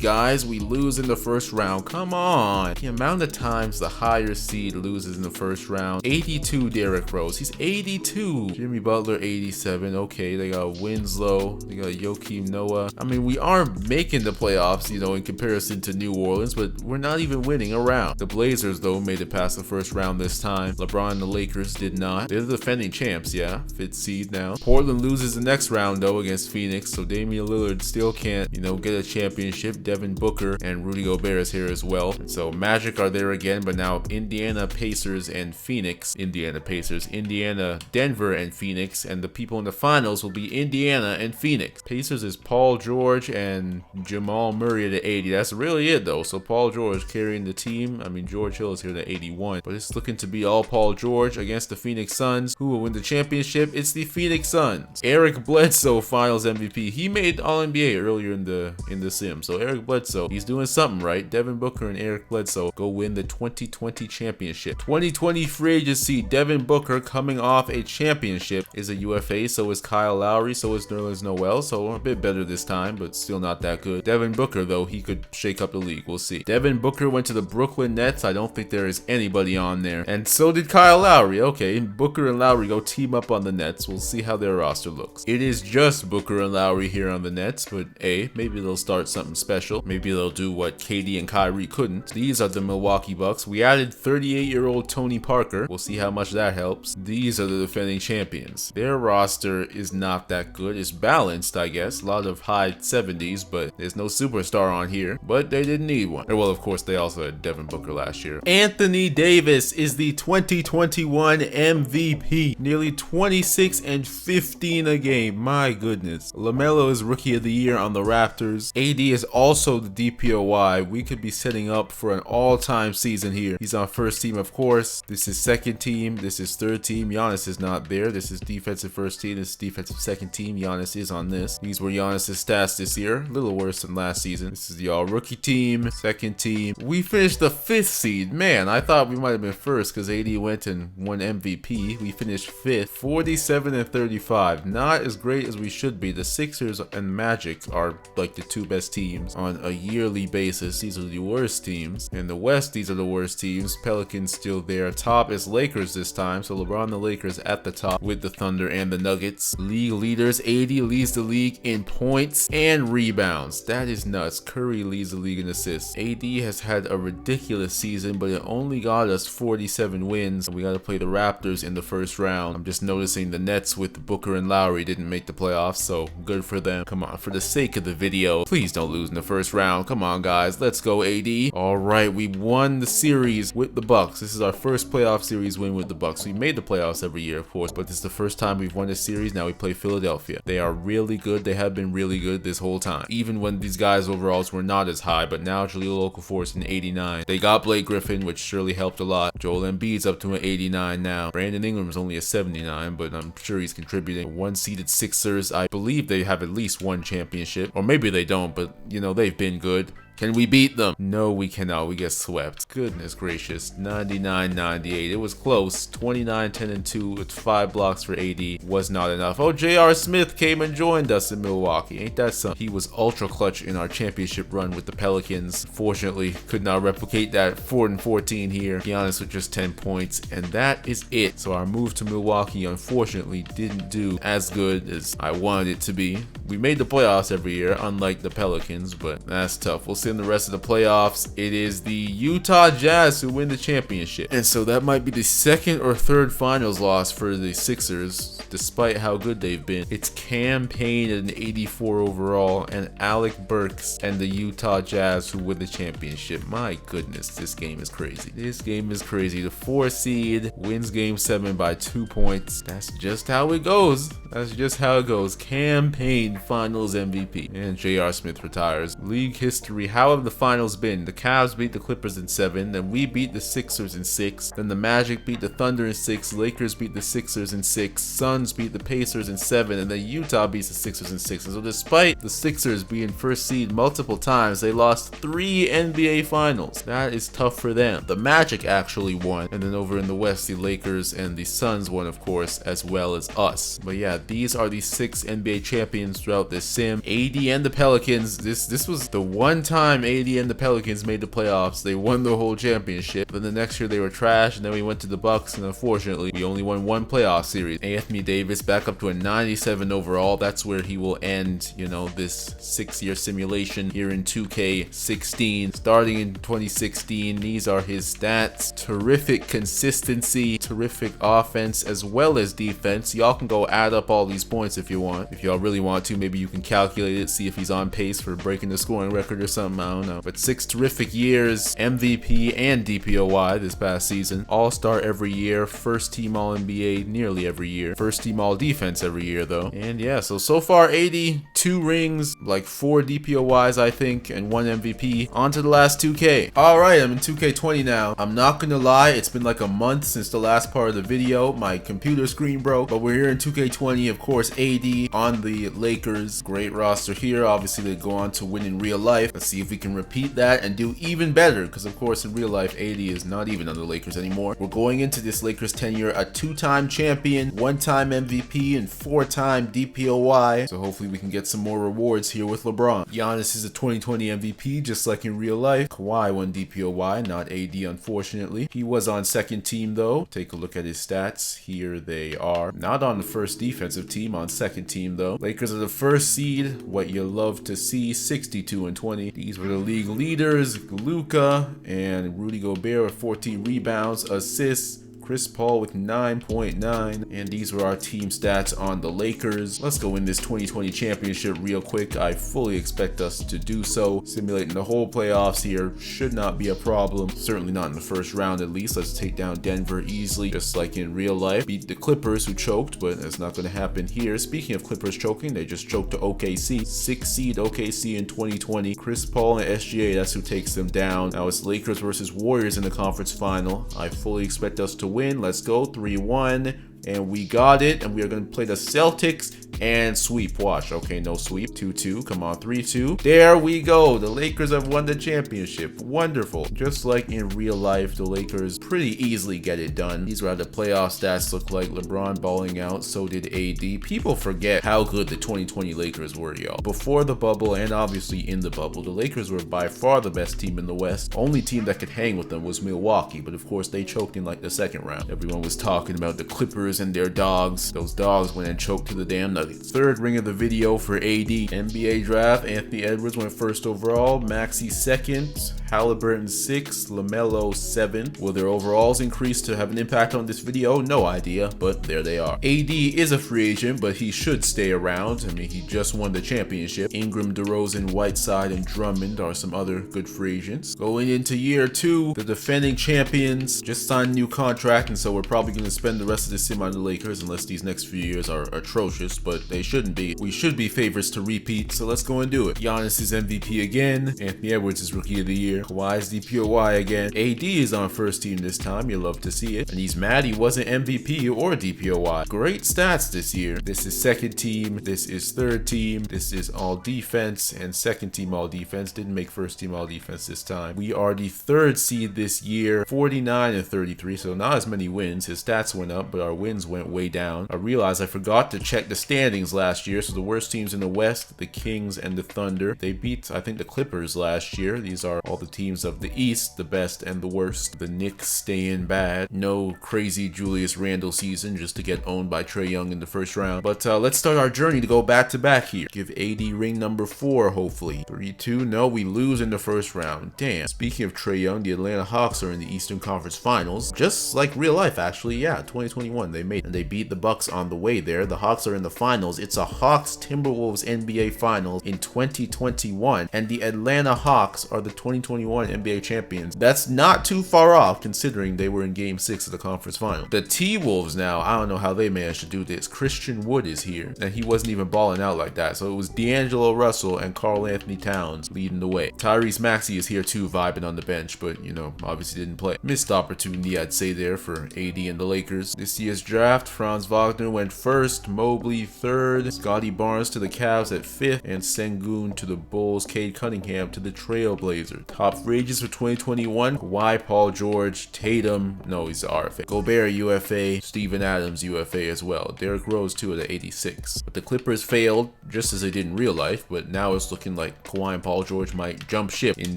guys. We lose in the first round. Come on. The amount of times the higher seed loses in the first round. 82 Derrick Rose. He's 82. Jimmy Butler, 87. Okay, they got Winslow. They got Joakim Noah. I mean, we are making the playoffs, in comparison to New Orleans, but we're not even winning a round. The Blazers, though, made it past the first round this time. LeBron and the Lakers did not. They're the defending champs, yeah. 5th seed now. Portland loses the next round, though, against Phoenix, so Damian Lillard still can't, get a championship. Devin Booker and Rudy Gobert is here as well. And so Magic are there again, but now Indiana Pacers and Phoenix. Indiana, Denver, and Phoenix, and the people in the finals will be Indiana and Phoenix. Pacers is Paul George and Jamal Murray at 80. That's really it though. So Paul George carrying the team. I mean, George Hill is here at 81, but it's looking to be all Paul George against the Phoenix Suns. Who will win the championship? It's the Phoenix Suns. Eric Bledsoe, finals MVP. He made All-NBA earlier in the sim. So Eric Bledsoe, he's doing something right. Devin Booker and Eric Bledsoe go win the 2020 championship. 2020 free agency. Devin Booker Booker, coming off a championship, is a UFA. So is Kyle Lowry. So is Nerlens Noel. So a bit better this time, but still not that good. Devin Booker, though, he could shake up the league. We'll see. Devin Booker went to the Brooklyn Nets. I don't think there is anybody on there. And so did Kyle Lowry. Okay, Booker and Lowry go team up on the Nets. We'll see how their roster looks. It is just Booker and Lowry here on the Nets, but maybe they'll start something special. Maybe they'll do what KD and Kyrie couldn't. These are the Milwaukee Bucks. We added 38-year-old Tony Parker. We'll see how much that helps. These are the defending champions. Their roster is not that good. It's balanced, I guess. A lot of high 70s, but there's no superstar on here. But they didn't need one. Well, of course, they also had Devin Booker last year. Anthony Davis is the 2021 MVP. Nearly 26 and 15 a game. My goodness. LaMelo is Rookie of the Year on the Raptors. AD is also the DPOY. We could be setting up for an all-time season here. He's on first team, of course. This is second team. This is third team. Giannis is not there. This is defensive first team. This is defensive second team. Giannis is on this. These were Giannis' stats this year. A little worse than last season. This is the all-rookie team. Second team. We finished the 5th seed. Man, I thought we might have been first because AD went and won MVP. We finished 5th. 47 and 35. Not as great as we should be. The Sixers and Magic are like the two best teams on a yearly basis. These are the worst teams. In the West, these are the worst teams. Pelicans still there. Top is Lakers this time. So LeBron and the Lakers at the top with the Thunder and the Nuggets. League leaders. AD leads the league in points and rebounds. That is nuts. Curry leads the league in assists. AD has had a ridiculous season, but it only got us 47 wins. We got to play the Raptors in the first round. I'm just noticing the Nets with Booker and Lowry didn't make the playoffs, so good for them. Come on, for the sake of the video, please don't lose in the first round. Come on, guys. Let's go, AD. All right, we won the series with the Bucks. This is our first playoff series win with the Bucks. We made the playoffs every year, of course, but this is the first time we've won a series. Now we play Philadelphia. They are really good. They have been really good this whole time, even when these guys' overalls were not as high. But now Jahlil Okafor's in 89. They got Blake Griffin, which surely helped a lot. Joel Embiid's up to an 89 now. Brandon Ingram's only a 79, but I'm sure he's contributing. One-seeded Sixers. I believe they have at least one championship, or maybe they don't, but you know, they've been good. Can we beat them? No, we cannot. We get swept. Goodness gracious. 99-98. It was close. 29-10-2 with 5 blocks for AD. Was not enough. Oh, J.R. Smith came and joined us in Milwaukee. Ain't that something? He was ultra clutch in our championship run with the Pelicans. Fortunately, could not replicate that 4-14 here. Giannis with just 10 points. And that is it. So our move to Milwaukee, unfortunately, didn't do as good as I wanted it to be. We made the playoffs every year, unlike the Pelicans, but that's tough. We'll see in the rest of the playoffs. It is the Utah Jazz who win the championship. And so that might be the second or third finals loss for the Sixers, despite how good they've been. It's Cam Payne at an 84 overall and Alec Burks and the Utah Jazz who win the championship. My goodness, this game is crazy. This game is crazy. The 4 seed wins game 7 by 2 points. That's just how it goes. That's just how it goes. Cam Payne finals MVP. And J.R. Smith retires. League history. How have the finals been? The Cavs beat the Clippers in 7. Then we beat the Sixers in 6. Then the Magic beat the Thunder in 6. Lakers beat the Sixers in 6. Suns beat the Pacers in 7. And then Utah beats the Sixers in 6. And so despite the Sixers being first seed multiple times, they lost 3 NBA finals. That is tough for them. The Magic actually won. And then over in the West, the Lakers and the Suns won, of course, as well as us. But yeah, these are the 6 NBA champions throughout this sim. AD and the Pelicans. This was the one time AD and the Pelicans made the playoffs. They won the whole championship. Then the next year they were trash, and then we went to the Bucks, and unfortunately we only won 1 playoff series. Anthony Davis back up to a 97 overall. That's where he will end, you know, this 6-year simulation here in 2K16. Starting in 2016, these are his stats. Terrific consistency, terrific offense as well as defense. Y'all can go add up all these points if you want. If y'all really want to, maybe you can calculate it, see if he's on pace for breaking the scoring record or something. I don't know. But 6 terrific years, MVP and DPOY this past season. All-Star every year, first team All-NBA nearly every year. First team All-Defense every year though. And yeah, so far AD 2 rings, like 4 DPOYs, I think, and 1 MVP. On to the last 2K. Alright, I'm in 2K20 now. I'm not gonna lie, it's been like a month since the last part of the video. My computer screen broke, but we're here in 2K20. Of course, AD on the Lakers. Great roster here. Obviously, they go on to win in real life. Let's see if we can repeat that and do even better, because of course, in real life, AD is not even on the Lakers anymore. We're going into this Lakers tenure a 2-time champion, 1-time MVP, and 4-time DPOY. So hopefully we can get some more rewards here with LeBron. Giannis is a 2020 MVP, just like in real life. Kawhi won DPOY, not AD, unfortunately. He was on second team though. Take a look at his stats. Here they are. Not on the first defensive team, on second team though. Lakers are the first seed. What you love to see, 62-20. These were the league leaders, Luka and Rudy Gobert with 14 rebounds, assists, Chris Paul with 9.9, and these were our team stats on the Lakers. Let's go win this 2020 championship real quick. I fully expect us to do so. Simulating the whole playoffs here should not be a problem. Certainly not in the first round at least. Let's take down Denver easily, just like in real life. Beat the Clippers, who choked, but that's not going to happen here. Speaking of Clippers choking, they just choked to OKC. 6 seed OKC in 2020. Chris Paul and SGA, that's who takes them down. Now it's Lakers versus Warriors in the conference final. I fully expect us to win. Let's go 3-1, and we got it, and we are going to play the Celtics and sweep. Watch. Okay, no sweep. 2-2. Come on, 3-2. There we go. The Lakers have won the championship. Wonderful. Just like in real life, the Lakers pretty easily get it done. These are how the playoff stats look like. LeBron balling out. So did AD. People forget how good the 2020 Lakers were, y'all. Before the bubble and obviously in the bubble, the Lakers were by far the best team in the West. Only team that could hang with them was Milwaukee, but of course they choked in like the second round. Everyone was talking about the Clippers and their dogs. Those dogs went and choked to the damn Nuggets. Third ring of the video for AD. NBA draft, Anthony Edwards went first overall, Maxey second, Halliburton 6th, LaMelo 7th. Will their overalls increase to have an impact on this video? No idea, but there they are. AD is a free agent, but he should stay around. I mean, he just won the championship. Ingram, DeRozan, Whiteside, and Drummond are some other good free agents. Going into year 2, the defending champions just signed a new contract, and so we're probably going to spend the rest of the sim on the Lakers unless these next few years are atrocious, but they shouldn't be. We should be favorites to repeat, so let's go and do it. Giannis is MVP again. Anthony Edwards is Rookie of the Year. Kawhi's DPOY again. AD is on first team this time. You love to see it. And he's mad he wasn't MVP or DPOY. Great stats this year. This is second team. This is third team. This is all defense and second team all defense. Didn't make first team all defense this time. We are the third seed this year. 49-33, so not as many wins. His stats went up, but our wins went way down. I realized I forgot to check the standings last year. So the worst teams in the West, the Kings and the Thunder. They beat, I think, the Clippers last year. These are all the teams of the East, the best and the worst. The Knicks stay in bad. No crazy Julius Randle season just to get owned by Trae Young in the first round. But let's start our journey to go back to back here. Give AD ring number 4, hopefully. 3-2. No, we lose in the first round. Damn. Speaking of Trae Young, the Atlanta Hawks are in the Eastern Conference Finals. Just like real life, actually. Yeah, 2021 they made. And they beat the Bucks on the way there. The Hawks are in the finals. It's a Hawks-Timberwolves NBA Finals in 2021. And the Atlanta Hawks are the 2021 NBA champions. That's not too far off considering they were in Game 6 of the conference final. The T-Wolves now, I don't know how they managed to do this. Christian Wood is here. And he wasn't even balling out like that. So it was D'Angelo Russell and Karl Anthony Towns leading the way. Tyrese Maxey is here too, vibing on the bench, but you know, obviously didn't play. Missed opportunity, I'd say, there for AD and the Lakers. This year's draft, Franz Wagner went first, Mobley third, Scotty Barnes to the Cavs at 5th, and Sengun to the Bulls, Cade Cunningham to the Trailblazers. Top free agents for 2021, Kawhi, Paul George, Tatum, no, he's RFA, Gobert UFA, Steven Adams UFA as well. Derrick Rose too at 86. But the Clippers failed, just as they did in real life, but now it's looking like Kawhi and Paul George might jump ship in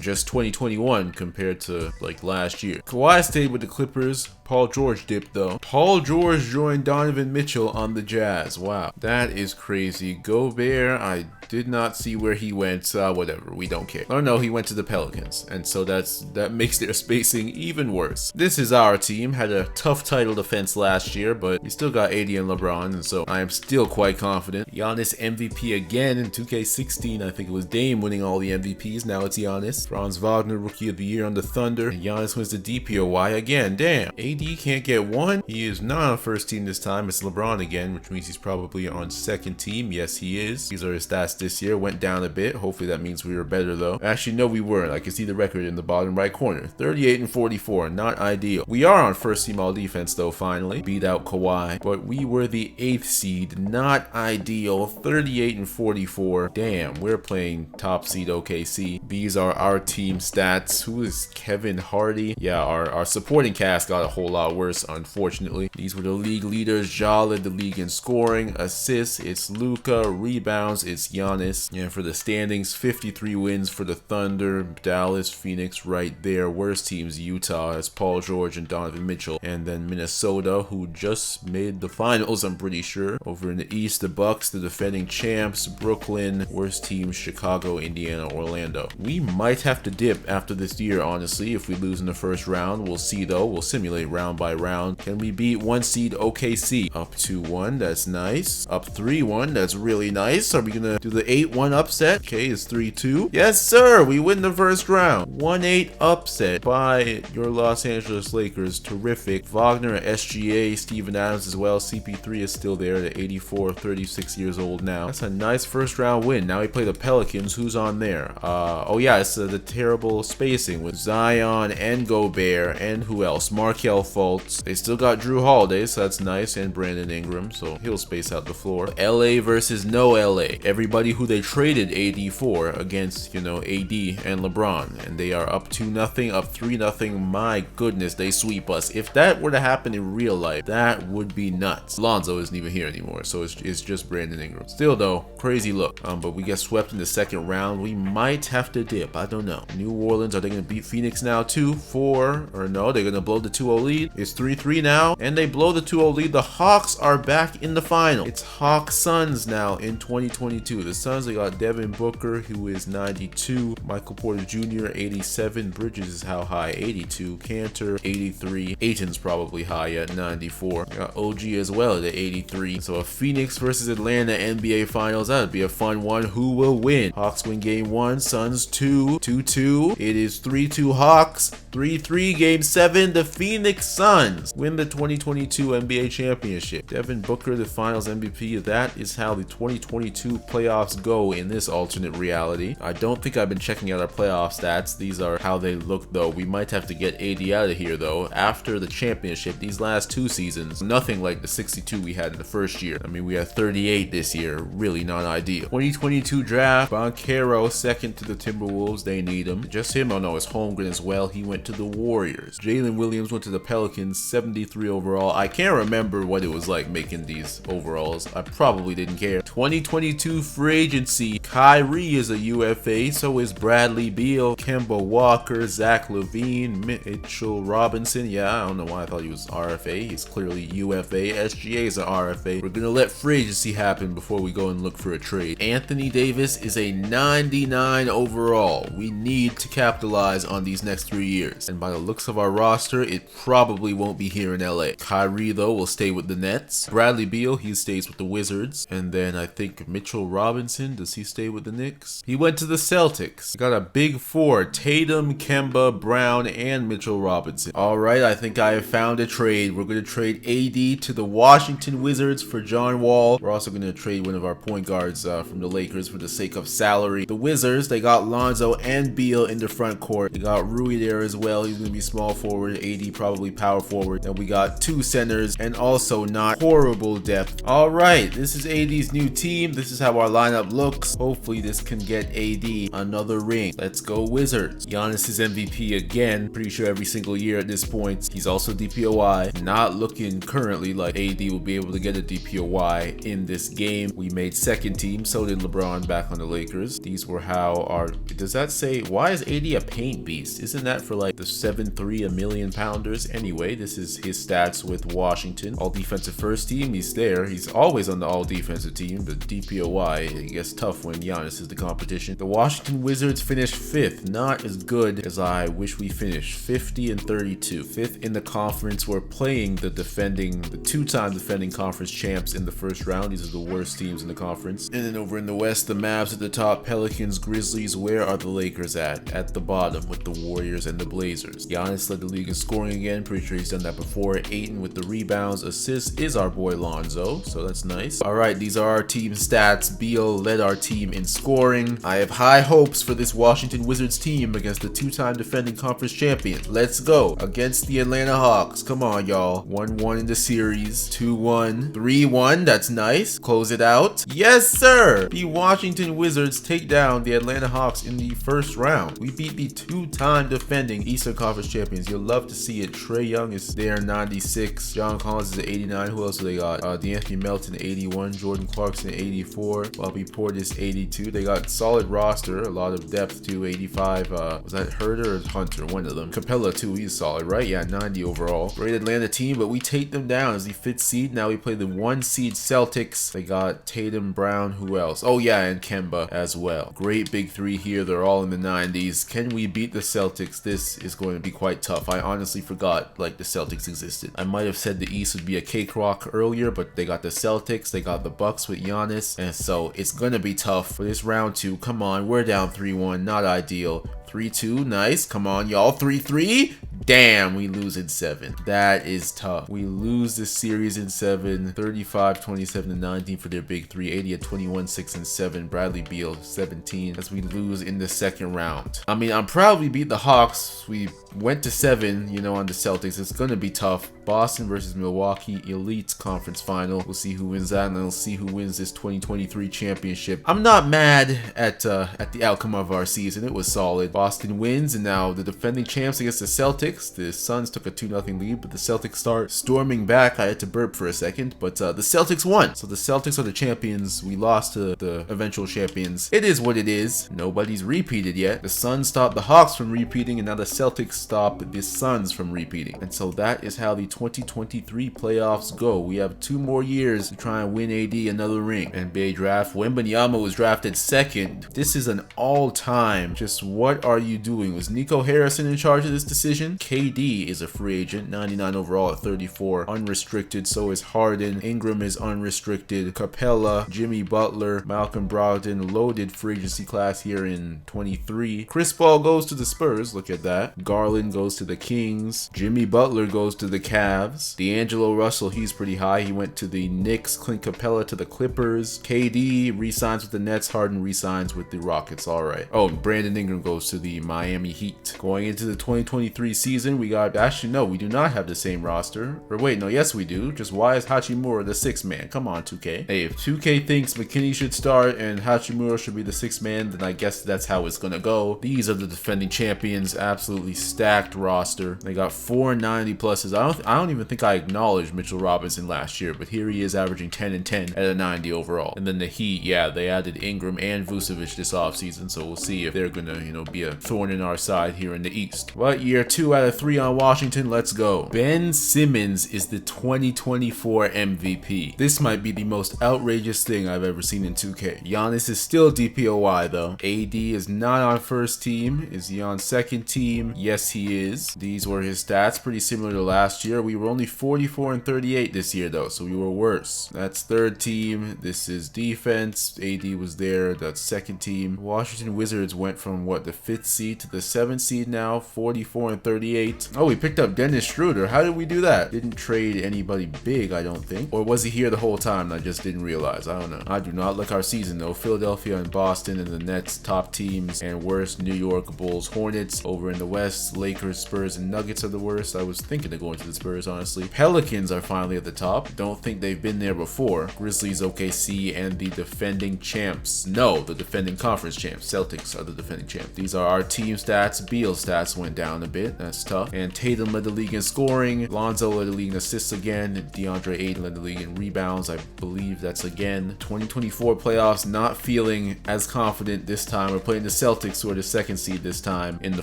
just 2021 compared to like last year. Kawhi stayed with the Clippers. Paul George dipped though. Paul George joined Donovan Mitchell on the Jazz. Wow, that is crazy. Gobert, I did not see where he went. Whatever, we don't care. Oh no, he went to the Pelicans, and so that makes their spacing even worse. This is our team. Had a tough title defense last year, but we still got AD and LeBron, and so I am still quite confident. Giannis MVP again in 2K16. I think it was Dame winning all the MVPs. Now it's Giannis. Franz Wagner Rookie of the Year on the Thunder. And Giannis wins the DPOY again. Damn, AD can't get one. He is not on first first team this time. It's LeBron again, which means he's probably on second team. Yes, he is. These are his stats this year. Went down a bit. Hopefully that means we were better though. Actually, no, we weren't. I can see the record in the bottom right corner. 38 and 44. Not ideal. We are on first team all defense though, finally. Beat out Kawhi. But we were the 8th seed. Not ideal. 38 and 44. Damn, we're playing top seed OKC. These are our team stats. Who is Kevin Hardy? Yeah, our supporting cast got a whole lot worse, unfortunately. These were the league leaders. Ja led the league in scoring, assists, it's Luka, rebounds, it's Giannis. And for the standings, 53 wins for the Thunder, Dallas, Phoenix right there. Worst teams, Utah has Paul George and Donovan Mitchell. And then Minnesota, who just made the finals, I'm pretty sure. Over in the East, the Bucks, the defending champs, Brooklyn. Worst teams, Chicago, Indiana, Orlando. We might have to dip after this year, honestly, if we lose in the first round. We'll see though. We'll simulate round by round. Can we beat 1 seed OKC? Up 2-1, that's nice. Up 3-1, that's really nice. Are we gonna do the 8-1 upset? Okay, it's 3-2. Yes, sir, we win the first round. 1-8 upset by your Los Angeles Lakers. Terrific. Wagner at SGA, Steven Adams as well. CP3 is still there at 84, 36 years old now. That's a nice first round win. Now we play the Pelicans. Who's on there? Oh yeah, it's the terrible spacing with Zion and Gobert and who else? Markelle Fultz. They still got Drew Holiday, so that's nice, and Brandon Ingram, so he'll space out the floor. LA versus no LA. Everybody who they traded AD for against, AD and LeBron, and they are up 2-0, up 3-0. My goodness, they sweep us. If that were to happen in real life, that would be nuts. Lonzo isn't even here anymore, so it's just Brandon Ingram. Still though, crazy look. But we get swept in the second round. We might have to dip. I don't know. New Orleans, are they gonna beat Phoenix now too? 4 or no? They're gonna blow the 2-0 lead. It's 3-3 now, and they blow the 2-0 lead. The Hawks are back in the final. It's Hawks Suns now in 2022. The Suns, they got Devin Booker, who is 92, Michael Porter Jr. 87, Bridges is how high? 82, Cantor 83, Ayton's probably high at 94. Got OG as well at 83. So a Phoenix versus Atlanta NBA Finals. That would be a fun one. Who will win? Hawks win game 1, Suns 2, 2-2. It is 3-2 Hawks, 3-3 game 7. The Phoenix Suns win the 2022 NBA Championship. Devin Booker, the Finals MVP. That is how the 2022 playoffs go in this alternate reality. I don't think I've been checking out our playoff stats. These are how they look though. We might have to get AD out of here though. After the championship, these last 2 seasons, nothing like the 62 we had in the first year. I mean, we had 38 this year. Really not ideal. 2022 draft, Banchero second to the Timberwolves. They need him. Just him? Oh no, it's Holmgren as well. He went to the Warriors. Jalen Williams went to the Pelicans, 73 overall. I can't remember what it was like making these overalls. I probably didn't care. 2022 free agency. Kyrie is a UFA, so is Bradley Beal, Kemba Walker, Zach LaVine, Mitchell Robinson. Yeah, I don't know why I thought he was RFA. He's clearly UFA. SGA is an RFA. We're gonna let free agency happen before we go and look for a trade. Anthony Davis is a 99 overall. We need to capitalize on these next 3 years. And by the looks of our roster, it probably won't be here in LA. Kyrie, though, will stay with the Nets. Bradley Beal, he stays with the Wizards. And then I think Mitchell Robinson, does he stay with the Knicks? He went to the Celtics. Got a big 4, Tatum, Kemba, Brown, and Mitchell Robinson. All right, I think I have found a trade. We're going to trade AD to the Washington Wizards for John Wall. We're also going to trade one of our point guards from the Lakers for the sake of salary. The Wizards, they got Lonzo and Beal in the front court. They got Rui there as well. He's going to be small forward. AD probably power forward. Then we got 2 centers and also not horrible depth. All right, this is AD's new team. This is how our lineup looks. Hopefully this can get AD another ring. Let's go Wizards. Giannis is MVP again. Pretty sure every single year at this point. He's also DPOY. Not looking currently like AD will be able to get a DPOY in this game. We made second team. So did LeBron back on the Lakers. These were how our... Does that say... Why is AD a paint beast? Isn't that for like the 7'3" a million pounders? Anyway, this is his stats with Washington. All defensive first team. He's there. He's always on the all defensive team. But DPOY, it gets tough when Giannis is the competition. The Washington Wizards finished 5th. Not as good as I wish we finished. 50 and 32. 5th in the conference. We're playing the 2-time defending conference champs in the first round. These are the worst teams in the conference. And then over in the West, the Mavs at the top, Pelicans, Grizzlies. Where are the Lakers at? At the bottom with the Warriors and the Blazers. Giannis led the league in scoring again. Pretty sure he's done that before. Ayton with the rebounds, assists is our boy Lonzo, so that's nice. All right, these are our team stats. Beal led our team in scoring. I have high hopes for this Washington Wizards team against the two-time defending conference champions. Let's go against the Atlanta Hawks. Come on, y'all. 1-1 in the series, 2-1, 3-1. That's nice. Close it out. Yes, sir. The Washington Wizards take down the Atlanta Hawks in the first round. We beat the two-time defending Eastern Conference champions. You'll love to see it. Trae Young is there, 96. John Collins is at 89. Who else do they got? D'Anthony Melton, 81. Jordan Clarkson, 84. Bobby Portis, 82. They got solid roster, a lot of depth too. 85. Was that Herder or Hunter? One of them. Capella too. He's solid, right? Yeah, 90 overall. Great Atlanta team, but we take them down as the 5th seed. Now we play the 1 seed Celtics. They got Tatum, Brown. Who else? Oh yeah, and Kemba as well. Great big three here. They're all in the 90s. Can we beat the Celtics? This is going to be quite tough. I honestly forgot like the Celtics existed. I might have said the East would be a cakewalk earlier, but they got the Celtics, they got the Bucks with Giannis, and so it's gonna be tough for this round 2. Come on, we're down 3-1, not ideal. 3-2, nice. Come on, y'all. 3-3. Damn, we lose in 7. That is tough. We lose this series in 7. 35, 27, and 19 for their big three. 80 at 21, 6, and 7. Bradley Beal, 17, as we lose in the second round. I mean, I'm proud we beat the Hawks. We went to 7, you know, on the Celtics. It's gonna be tough. Boston versus Milwaukee, Elite Conference Final. We'll see who wins that, and we'll see who wins this 2023 championship. I'm not mad at the outcome of our season. It was solid. Boston wins, and now the defending champs against the Celtics. The Suns took a 2-0 lead, but the Celtics start storming back. I had to burp for a second, but the Celtics won. So the Celtics are the champions. We lost to the eventual champions. It is what it is. Nobody's repeated yet. The Suns stopped the Hawks from repeating, and now the Celtics stopped the Suns from repeating. And so that is how the 2023 playoffs go. We have 2 more years to try and win AD another ring. NBA draft. Wembanyama was drafted 2nd. This is an all-time. Just what are you doing? Was Nico Harrison in charge of this decision? KD is a free agent, 99 overall at 34, unrestricted. So is Harden. Ingram is unrestricted. Capella, Jimmy Butler, Malcolm Brogdon, loaded free agency class here in 23. Chris Paul goes to the Spurs. Look at that. Garland goes to the Kings. Jimmy Butler goes to the Cavs. D'Angelo Russell, he's pretty high. He went to the Knicks. Clint Capella to the Clippers. KD re-signs with the Nets. Harden re-signs with the Rockets. All right. Oh, and Brandon Ingram goes to the Miami Heat. Going into the 2023 season, we got, actually no, we do not have the same roster. Or wait, no, yes we do. Just why is Hachimura the 6th man? Come on, 2K. Hey, if 2K thinks McKinney should start and Hachimura should be the 6th man, then I guess that's how it's gonna go. These are the defending champions. Absolutely stacked roster. They got 490 pluses. I don't even think I acknowledged Mitchell Robinson last year, but here he is averaging 10 and 10 at a 90 overall. And then the Heat, yeah, they added Ingram and Vucevic this offseason, so we'll see if they're gonna, you know, be a thorn in our side here in the East. But year 2 out of 3 on Washington. Let's go. Ben Simmons is the 2024 MVP. This might be the most outrageous thing I've ever seen in 2K. Giannis is still DPOY though. AD is not on first team. Is he on second team? Yes, he is. These were his stats, pretty similar to last year. We were only 44 and 38 this year though, so we were worse. That's third team. This is defense. AD was there. That's second team. Washington Wizards went from what, the 5th seed to the 7th seed now, 44 and 38. Oh, we picked up Dennis Schroeder. How did we do that? Didn't trade anybody big, I don't think. Or was he here the whole time and I just didn't realize? I don't know. I do not like our season though. Philadelphia and Boston and the Nets top teams, and worst New York Bulls, Hornets. Over in the West, Lakers, Spurs, and Nuggets are the worst. I was thinking of going to the Spurs, honestly. Pelicans are finally at the top. Don't think they've been there before. Grizzlies, OKC, and the defending champs. No, the defending conference champs. Celtics are the defending champs. These are our team stats. Beal's stats went down a bit. That's tough. And Tatum led the league in scoring. Lonzo led the league in assists again. DeAndre Ayton led the league in rebounds. I believe that's again. 2024 playoffs, not feeling as confident this time. We're playing the Celtics, who are the 2nd seed this time, in the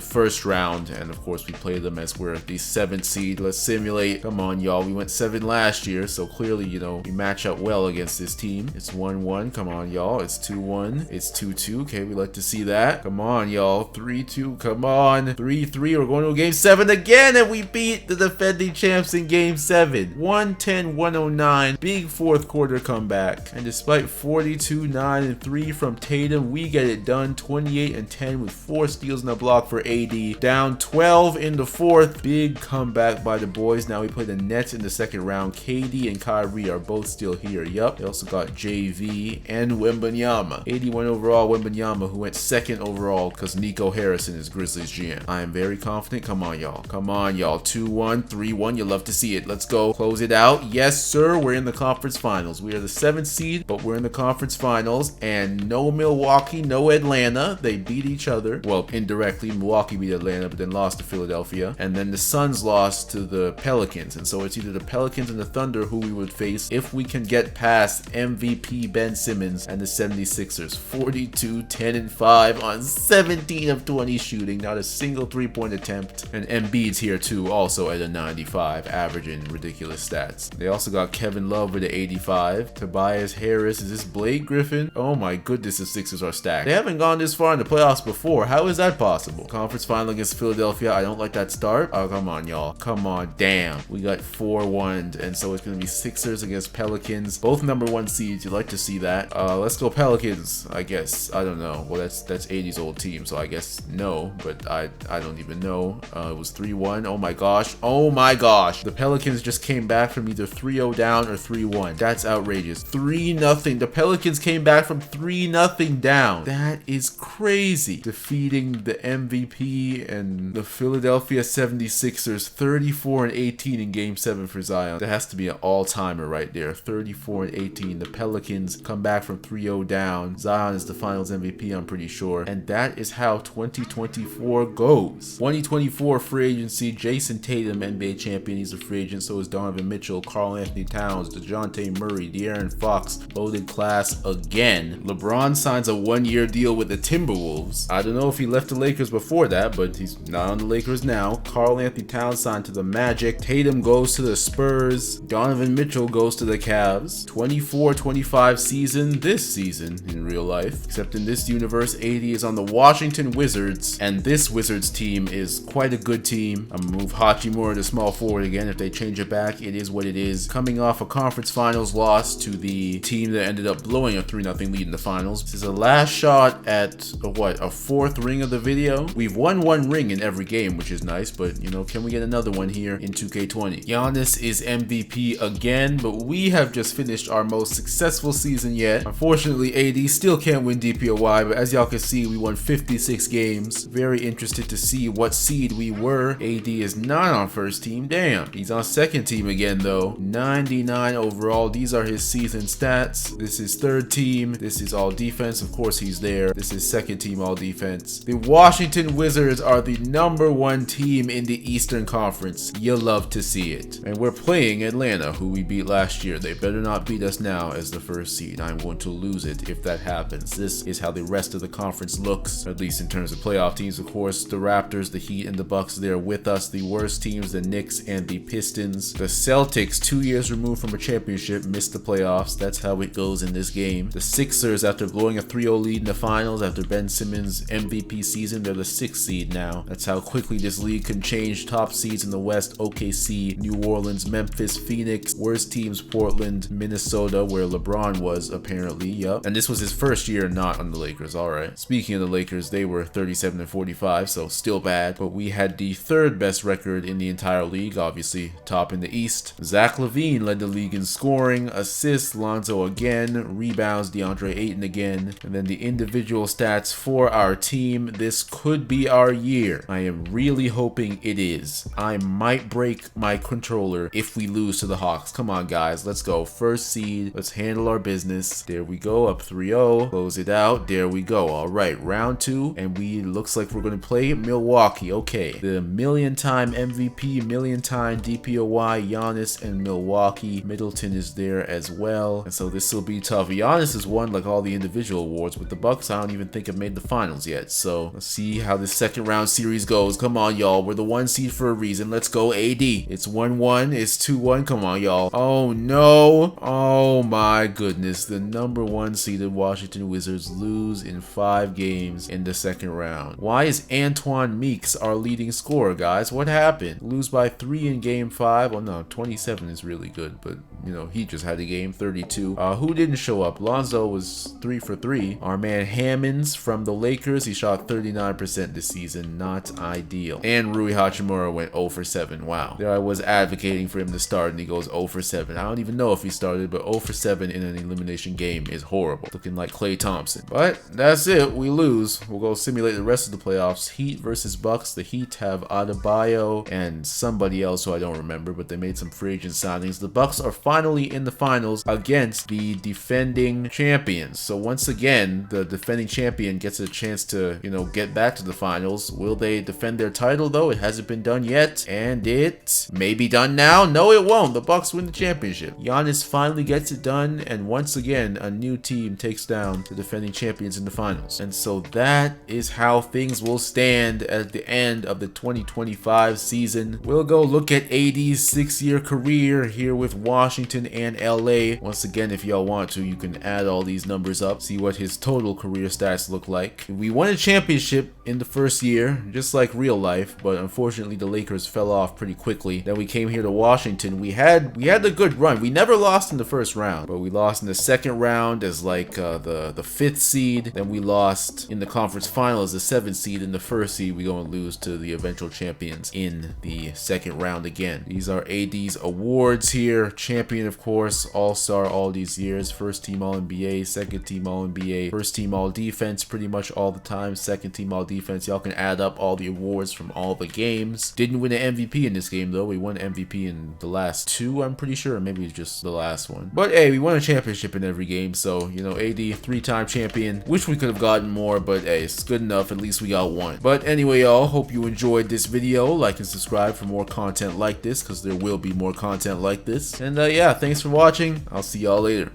first round. And of course, we play them as we're the 7th seed. Let's simulate. Come on, y'all. We went 7 last year, so clearly, you know, we match up well against this team. It's 1-1. Come on, y'all. It's 2-1. It's 2-2. Okay, we like to see that. Come on, y'all. 3-2. Come on. 3-3. We're going to game 7 again, and we beat the defending champs in game 7. 110-109. Big fourth quarter comeback. And despite 42-9-3 from Tatum, we get it done. 28-10 with 4 steals and a block for AD. Down 12 in the fourth. Big comeback by the boys. Now we play the Nets in the second round. KD and Kyrie are both still here. Yup. They also got JV and Wembanyama. 81 overall Wembanyama, who went second overall because Nico Harrison is Grizzlies GM. I am very confident. Come on, y'all. Come on, y'all. 2-1, 3-1. You love to see it. Let's go. Close it out. Yes, sir. We're in the conference finals. We are the 7th seed, but we're in the conference finals. And no Milwaukee, no Atlanta. They beat each other. Well, indirectly, Milwaukee beat Atlanta, but then lost to Philadelphia. And then the Suns lost to the Pelicans. And so it's either the Pelicans and the Thunder who we would face if we can get past MVP Ben Simmons and the 76ers. 42-10-5 on 17 of 20 shooting. Not a single three-point attempt. And Embiid's here too, also at a 95, averaging ridiculous stats. They also got Kevin Love with an 85. Tobias Harris. Is this Blake Griffin? Oh my goodness, the Sixers are stacked. They haven't gone this far in the playoffs before. How is that possible? Conference final against Philadelphia. I don't like that start. Oh, come on, y'all. Come on. Damn. We got 4-1, and so it's going to be Sixers against Pelicans. Both #1 seeds. You'd like to see that. Let's go Pelicans, I guess. I don't know. Well, that's 80's old team, so I guess no, but I don't even know. It was 3-1. Oh my gosh. Oh my gosh. The Pelicans just came back from either 3-0 down or 3-1. That's outrageous. 3-0. The Pelicans came back from 3-0 down. That is crazy. Defeating the MVP and the Philadelphia 76ers 34-18 in game 7 for Zion. That has to be an all-timer right there. 34-18. The Pelicans come back from 3-0 down. Zion is the finals MVP, I'm pretty sure. And that is how 2024 goes. 2024 free agency. Jason Tatum, NBA champion. He's a free agent. So is Donovan Mitchell, Karl Anthony Towns, DeJounte Murray, De'Aaron Fox. Loaded class again. LeBron signs a 1-year deal with the Timberwolves. I don't know if he left the Lakers before that, but he's not on the Lakers now. Karl Anthony Towns signed to the Magic. Tatum goes to the Spurs. Donovan Mitchell goes to the Cavs. 24-25 season this season in real life. Except in this universe, AD is on the Washington Wizards, and this Wizards team is quite a good team. I'm gonna move Hachimura to small forward again. If they change it back, it is what it is. Coming off a conference finals loss to the team that ended up blowing a 3-0 lead in the finals. This is a last shot at a 4th ring of the video. We've won 1 ring in every game, which is nice, but you know, can we get another one here in 2K20? Giannis is MVP again, but we have just finished our most successful season yet. Unfortunately, AD still can't win DPOY, but as y'all can see, we won 56 games. Very interested to see what seed we were. AD is not on first team. Damn. He's on second team again though. 99 overall. These are his season stats. This is third team. This is all defense. Of course he's there. This is second team all defense. The Washington Wizards are the #1 team in the Eastern Conference. You'll love to see it. And we're playing Atlanta, who we beat last year. They better not beat us now as the first seed. I'm going to lose it if that happens. This is how the rest of the conference looks, at least in terms of playoff teams. Of course, the Raptors, the Heat, and the Bucks, they're with us. The worst teams, the Knicks and the Pistons. The Celtics, 2 years removed from a championship, missed the playoffs. That's how it goes in this game. The Sixers, after blowing a 3-0 lead in the finals after Ben Simmons' MVP season, they're the 6th seed now. That's how quickly this league can change. Top seeds in the West: OKC, New Orleans, Memphis, Phoenix. Worst teams: Portland, Minnesota, where LeBron was apparently. Yup. And this was his first year not on the Lakers. Alright. Speaking of the Lakers, they were 37-45, so still bad. But we had the 3rd best record in the entire league, obviously top in the East. Zach LaVine led the league in scoring, assists, Lonzo again, rebounds, DeAndre Ayton again. And then the individual stats for our team. This could be our year. I am really hoping it is. I might break my controller if we lose to the Hawks. Come on, guys. Let's go. First seed. Let's handle our business. There we go. Up 3-0. Close it out. There we go. All right. Round 2. And we looks like we're going to play Milwaukee. Okay. The million-time MVP, million-time DPOY, Giannis and Milwaukee. Middleton is there as well. And so this will be tough. Giannis has won like all the individual awards. With the Bucks, I don't even think have made the finals yet. So let's see how this second round series goes. Come on, y'all. We're the 1 seed for a reason. Let's go, AD. It's 1-1. It's 2-1. Come on, y'all. Oh, no. Oh, my goodness. The #1 seeded Washington Wizards lose in 5 games in the second second round. Why is Antoine Meeks our leading scorer, guys? What happened? Lose by 3 in game 5. Oh no, 27 is really good, but you know, he just had a game 32. Who didn't show up? Lonzo was 3 for 3. Our man Hammonds from the Lakers, he shot 39% this season. Not ideal. And Rui Hachimura went 0 for 7. Wow. There I was advocating for him to start, and he goes 0 for 7. I don't even know if he started, but 0 for 7 in an elimination game is horrible. Looking like Klay Thompson. But that's it. We lose. We'll go simulate the rest of the playoffs. Heat versus Bucks. The Heat have Adebayo and somebody else who I don't remember, but they made some free agent signings. The Bucks are finally in the finals against the defending champions. So once again, the defending champion gets a chance to, you know, get back to the finals. Will they defend their title though? It hasn't been done yet, and it may be done now. No, it won't. The Bucks win the championship. Giannis finally gets it done, and once again, a new team takes down the defending champions in the finals. And so that is how things will stand at the end of the 2025 season. We'll go look at AD's 6-year career here with Washington and LA. Once again, if y'all want to, you can add all these numbers up, see what his total career stats look like. We won a championship in the first year, just like real life, but unfortunately the Lakers fell off pretty quickly. Then we came here to Washington. We had a good run. We never lost in the first round, but we lost in the second round as like the 5th seed. Then we lost in the conference final as the 7th seed. In the first seed, we go and lose to the eventual champions in the second round again. These are AD's awards here. Champion, of course, all-star all these years. First team All-NBA, second team All-NBA, first team All-Defense pretty much all the time, second team All-Defense. Y'all can add up all the awards from all the games. Didn't win an MVP in this game though. We won MVP in the last 2, I'm pretty sure, or maybe just the last one. But hey, we won a championship in every game, so you know, AD 3-time champion. Wish we could have gotten more, but hey, it's good enough. At least we got one. But anyway, y'all, hope you enjoyed this video. Like and subscribe for more content like this, because there will be more content like this. And yeah, thanks for watching. I'll see y'all later.